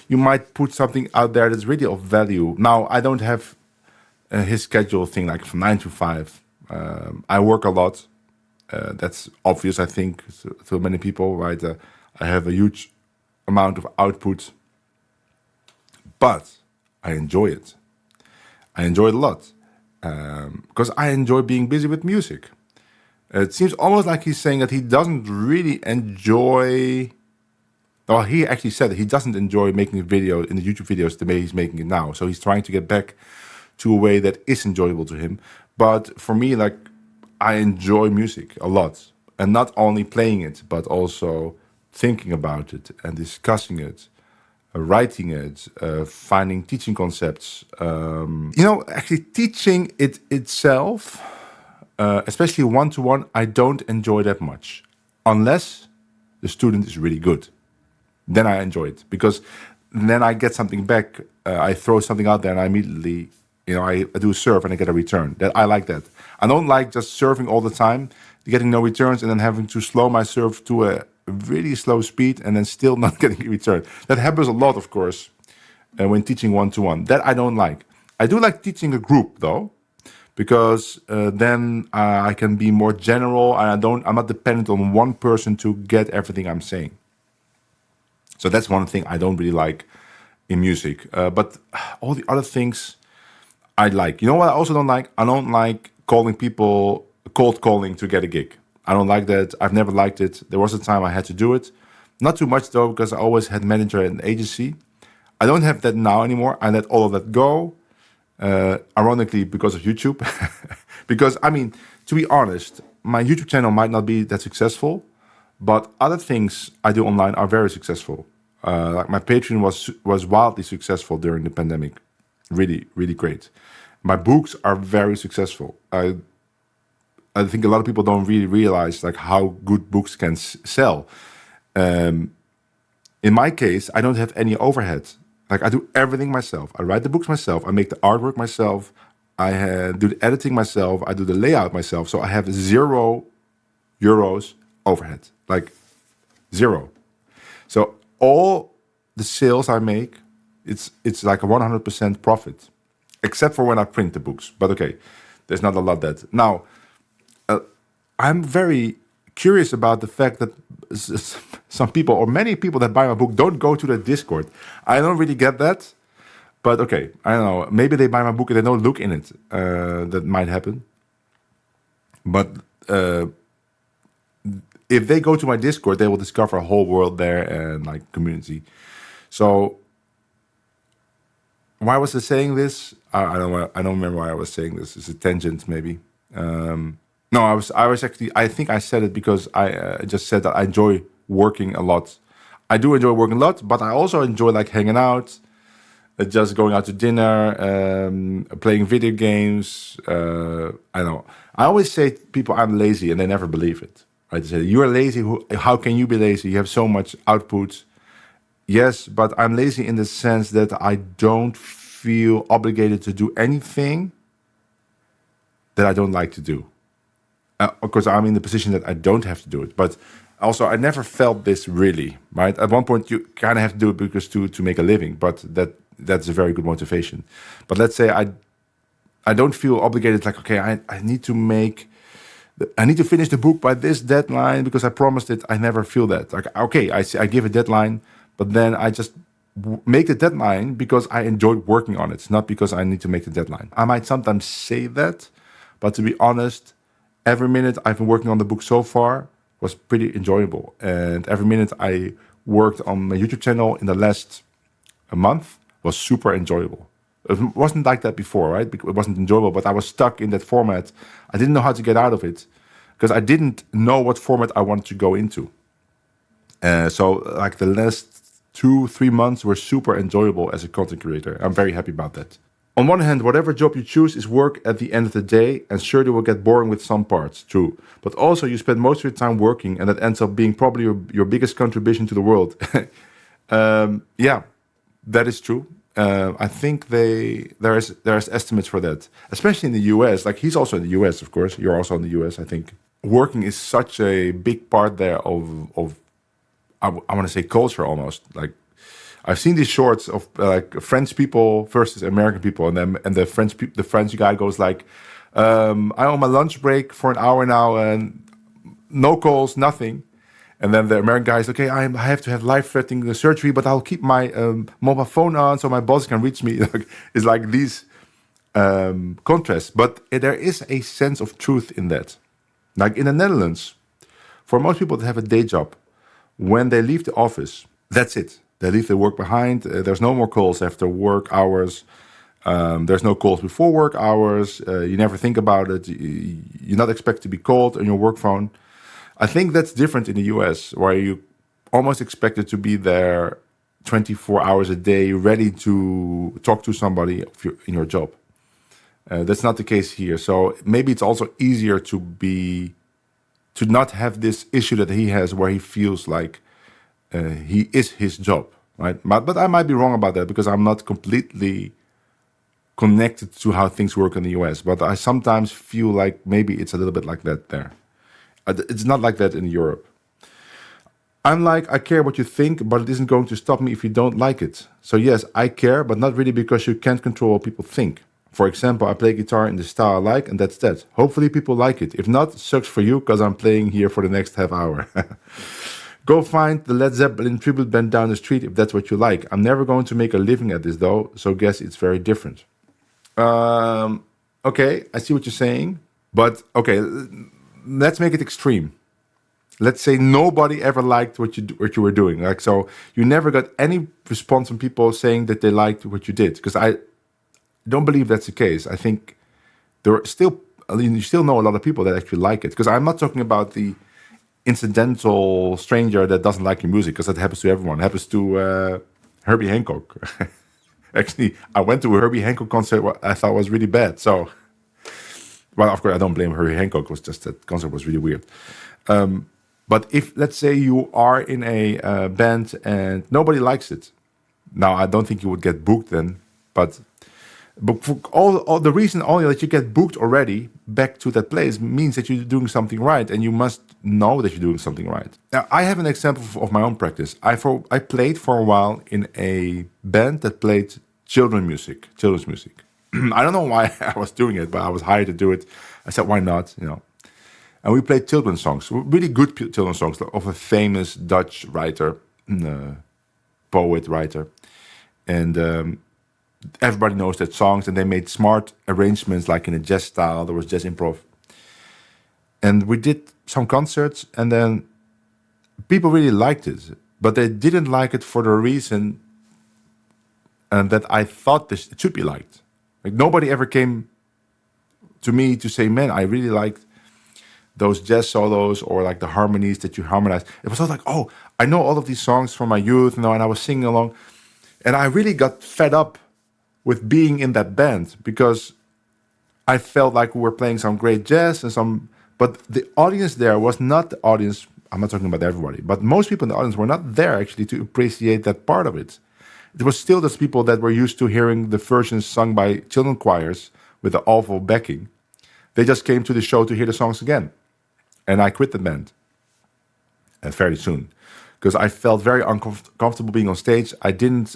you might put something out there that's really of value. Now, I don't have his schedule thing, like from 9 to 5. I work a lot. That's obvious, I think, to many people, right? I have a huge amount of output, but I enjoy it. I enjoy it a lot because I enjoy being busy with music. It seems almost like he's saying that he doesn't really enjoy. Well, he actually said that he doesn't enjoy making a video in the YouTube videos the way he's making it now. So he's trying to get back to a way that is enjoyable to him. But for me, like, I enjoy music a lot. And not only playing it, but also thinking about it and discussing it, writing it, finding teaching concepts. Actually teaching it itself, especially one-to-one, I don't enjoy that much. Unless the student is really good. Then I enjoy it. Because then I get something back. I throw something out there and I immediately, I do a serve and I get a return. I like that. I don't like just serving all the time, getting no returns, and then having to slow my serve to a really slow speed and then still not getting a return. That happens a lot, of course, when teaching one-to-one. That I don't like. I do like teaching a group, though, because then I can be more general and I'm not dependent on one person to get everything I'm saying. So that's one thing I don't really like in music. But all the other things I like. You know what I also don't like? I don't like cold calling to get a gig. I don't like that. I've never liked it. There was a time I had to do it. Not too much though, because I always had manager and agency. I don't have that now anymore. I let all of that go. Ironically, because of YouTube. Because, to be honest, my YouTube channel might not be that successful, but other things I do online are very successful. Like my Patreon was wildly successful during the pandemic. Really, really great. My books are very successful. I think a lot of people don't really realize like how good books can sell. In my case, I don't have any overhead. Like I do everything myself. I write the books myself. I make the artwork myself. I do the editing myself. I do the layout myself. So I have €0 overhead. Like zero. So all the sales I make, it's like a 100% profit, except for when I print the books. But okay, there's not a lot that. Now, I'm very curious about the fact that some people or many people that buy my book don't go to the Discord. I don't really get that. But okay, I don't know. Maybe they buy my book and they don't look in it. That might happen. But if they go to my Discord, they will discover a whole world there and like community. So why was I saying this? I don't remember why I was saying this. It's a tangent, maybe. No, I was actually. I think I said it because I just said that I enjoy working a lot. I do enjoy working a lot, but I also enjoy like hanging out, just going out to dinner, playing video games. I know. I always say to people I'm lazy, and they never believe it. I say you are lazy. How can you be lazy? You have so much output. Yes, but I'm lazy in the sense that I don't feel obligated to do anything that I don't like to do. Of course, I'm in the position that I don't have to do it. But also, I never felt this really, right? At one point, you kind of have to do it because to make a living. But that's a very good motivation. But let's say I don't feel obligated, like, okay, I need to finish the book by this deadline because I promised it. I never feel that. Like, okay, I give a deadline, but then I just make the deadline because I enjoyed working on it, not because I need to make the deadline. I might sometimes say that, but to be honest, every minute I've been working on the book so far was pretty enjoyable. And every minute I worked on my YouTube channel in the last month was super enjoyable. It wasn't like that before, right? It wasn't enjoyable, but I was stuck in that format. I didn't know how to get out of it because I didn't know what format I wanted to go into. So like the last 2-3 months were super enjoyable as a content creator. I'm very happy about that. On one hand, whatever job you choose is work at the end of the day, and sure, it will get boring with some parts, true. But also, you spend most of your time working, and that ends up being probably your biggest contribution to the world. Yeah, that is true. I think there's estimates for that, especially in the US. Like he's also in the US, of course. You're also in the US, I think. Working is such a big part there of I want to say culture almost. Like I've seen these shorts of like French people versus American people, and the French guy goes like, "I'm on my lunch break for an hour now, and no calls, nothing." And then the American guy is, "Okay, I have to have life-threatening surgery, but I'll keep my mobile phone on so my boss can reach me." It's like these contrasts, but there is a sense of truth in that. Like in the Netherlands, for most people that have a day job, when they leave the office, that's it. They leave their work behind. There's no more calls after work hours. There's no calls before work hours. You never think about it. You're not expected to be called on your work phone. I think that's different in the US, where you almost expected to be there 24 hours a day, ready to talk to somebody in your job. That's not the case here. So maybe it's also easier to not have this issue that he has, where he feels like he is his job, right? But I might be wrong about that, because I'm not completely connected to how things work in the US. But I sometimes feel like maybe it's a little bit like that there. It's not like that in Europe. I'm like, I care what you think, but it isn't going to stop me if you don't like it. So yes, I care, but not really, because you can't control what people think. For example, I play guitar in the style I like, and that's that. Hopefully people like it. If not, sucks for you, because I'm playing here for the next half hour. Go find the Led Zeppelin tribute band down the street if that's what you like. I'm never going to make a living at this though, so guess it's very different. Okay, I see what you're saying. But okay, let's make it extreme. Let's say nobody ever liked what you were doing. Like, so you never got any response from people saying that they liked what you did. Because I don't believe that's the case. I think you still know a lot of people that actually like it. Because I'm not talking about the incidental stranger that doesn't like your music, because that happens to everyone. It happens to Herbie Hancock. Actually, I went to a Herbie Hancock concert what I thought was really bad. So, well, of course, I don't blame Herbie Hancock. It was just that concert was really weird. But if, let's say, you are in a band and nobody likes it, now I don't think you would get booked then. But for all the reason only that you get booked already back to that place means that you're doing something right, and you must know that you're doing something right. Now, I have an example of my own practice. I played for a while in a band that played children's music. I don't know why I was doing it, but I was hired to do it. I said, why not? And we played children's songs, really good children's songs of a famous Dutch writer, poet writer. And everybody knows that songs, and they made smart arrangements, like in a jazz style. There was jazz improv. And we did some concerts, and then people really liked it. But they didn't like it for the reason that I thought it should be liked. Like, nobody ever came to me to say, man, I really liked those jazz solos, or like the harmonies that you harmonize. It was all like, oh, I know all of these songs from my youth, and I was singing along. And I really got fed up with being in that band, because I felt like we were playing some great jazz but the audience there was not the audience. I'm not talking about everybody, but most people in the audience were not there actually to appreciate that part of it. It was still those people that were used to hearing the versions sung by children choirs with the awful backing. They just came to the show to hear the songs again. And I quit the band fairly soon, because I felt very uncomfortable being on stage. I didn't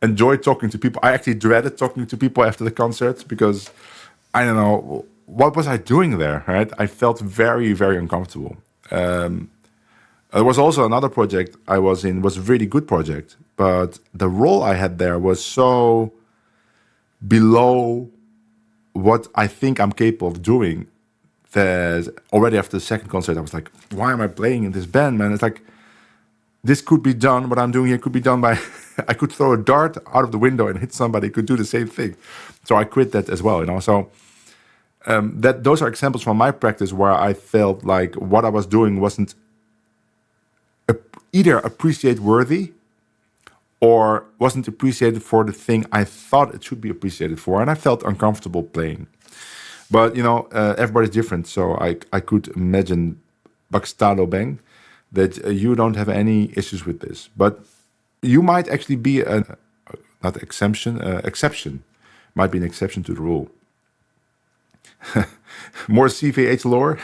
enjoy talking to people. I actually dreaded talking to people after the concert, because I don't know, what was I doing there, right? I felt very, very uncomfortable. There was also another project I was in, was a really good project, but the role I had there was so below what I think I'm capable of doing, that already after the second concert, I was like, why am I playing in this band, man? It's like, this could be done, what I'm doing here could be done by, I could throw a dart out of the window and hit somebody, could do the same thing. So I quit that as well, So those are examples from my practice where I felt like what I was doing wasn't either appreciate worthy or wasn't appreciated for the thing I thought it should be appreciated for, and I felt uncomfortable playing. But, everybody's different, so I could imagine, Bakstalo Bang, that you don't have any issues with this. But you might actually be exception. Might be an exception to the rule. More CVH lore?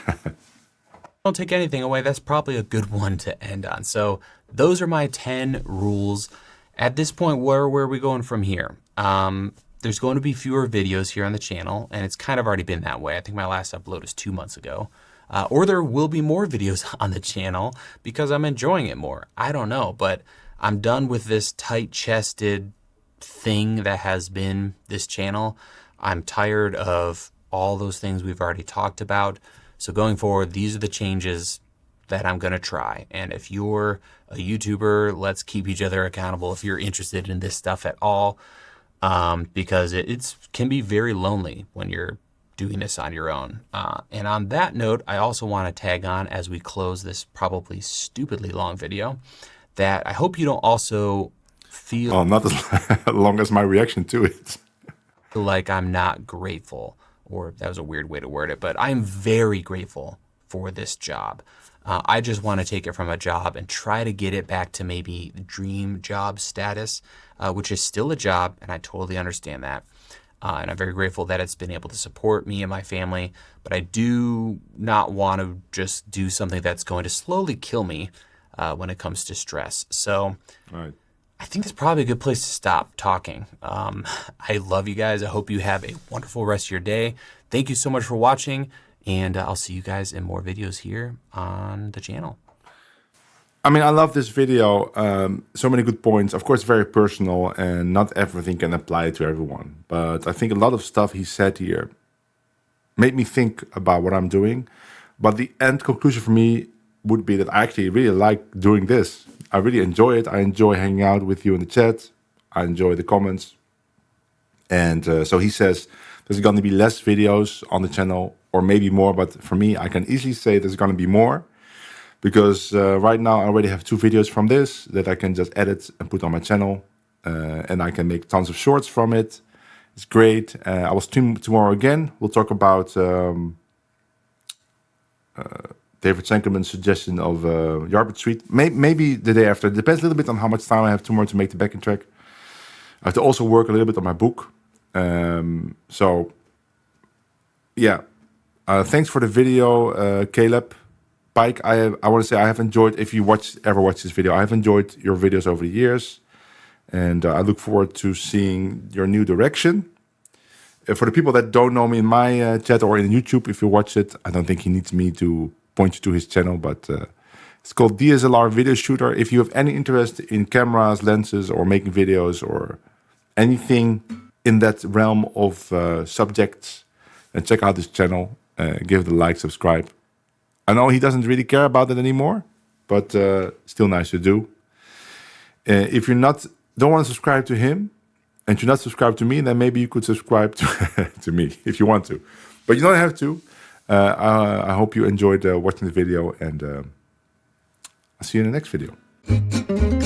Don't take anything away. That's probably a good one to end on. So those are my 10 rules. At this point, where are we going from here? There's going to be fewer videos here on the channel, and it's kind of already been that way. I think my last upload was 2 months ago. Or there will be more videos on the channel because I'm enjoying it more. I don't know, but I'm done with this tight-chested thing that has been this channel. I'm tired of all those things we've already talked about. So going forward, these are the changes that I'm going to try. And if you're a YouTuber, let's keep each other accountable if you're interested in this stuff at all, because it can be very lonely when you're doing this on your own. And on that note, I also want to tag on as we close this probably stupidly long video that I hope you don't also feel...
Well, not as long as my reaction to it.
Like I'm not grateful, or that was a weird way to word it, but I'm very grateful for this job. I just want to take it from a job and try to get it back to maybe dream job status, which is still a job, and I totally understand that. And I'm very grateful that it's been able to support me and my family, but I do not want to just do something that's going to slowly kill me when it comes to stress. So
Right.
I think that's probably a good place to stop talking. I love you guys. I hope you have a wonderful rest of your day. Thank you so much for watching, and I'll see you guys in more videos here on the channel.
I mean, I love this video. So many good points. Of course, very personal, and not everything can apply to everyone. But I think a lot of stuff he said here made me think about what I'm doing. But the end conclusion for me would be that I actually really like doing this. I really enjoy it. I enjoy hanging out with you in the chat. I enjoy the comments. And so he says there's going to be less videos on the channel, or maybe more. But for me, I can easily say there's going to be more. Because right now I already have 2 videos from this that I can just edit and put on my channel. And I can make tons of shorts from it. It's great. I will stream tomorrow again. We'll talk about David Sankerman's suggestion of Yarborough Street. Maybe the day after. It depends a little bit on how much time I have tomorrow to make the backing track. I have to also work a little bit on my book. So, yeah. Thanks for the video, Caleb. Pike, I want to say I have enjoyed, if you ever watch this video, I have enjoyed your videos over the years. And I look forward to seeing your new direction. For the people that don't know me in my chat or in YouTube, if you watch it, I don't think he needs me to point you to his channel, but it's called DSLR Video Shooter. If you have any interest in cameras, lenses, or making videos, or anything in that realm of subjects, then check out this channel. Give it a like, subscribe. I know he doesn't really care about it anymore, but still nice to do. If you're don't want to subscribe to him, and you're not subscribed to me, then maybe you could subscribe to me if you want to. But you don't have to. I hope you enjoyed watching the video, and I'll see you in the next video.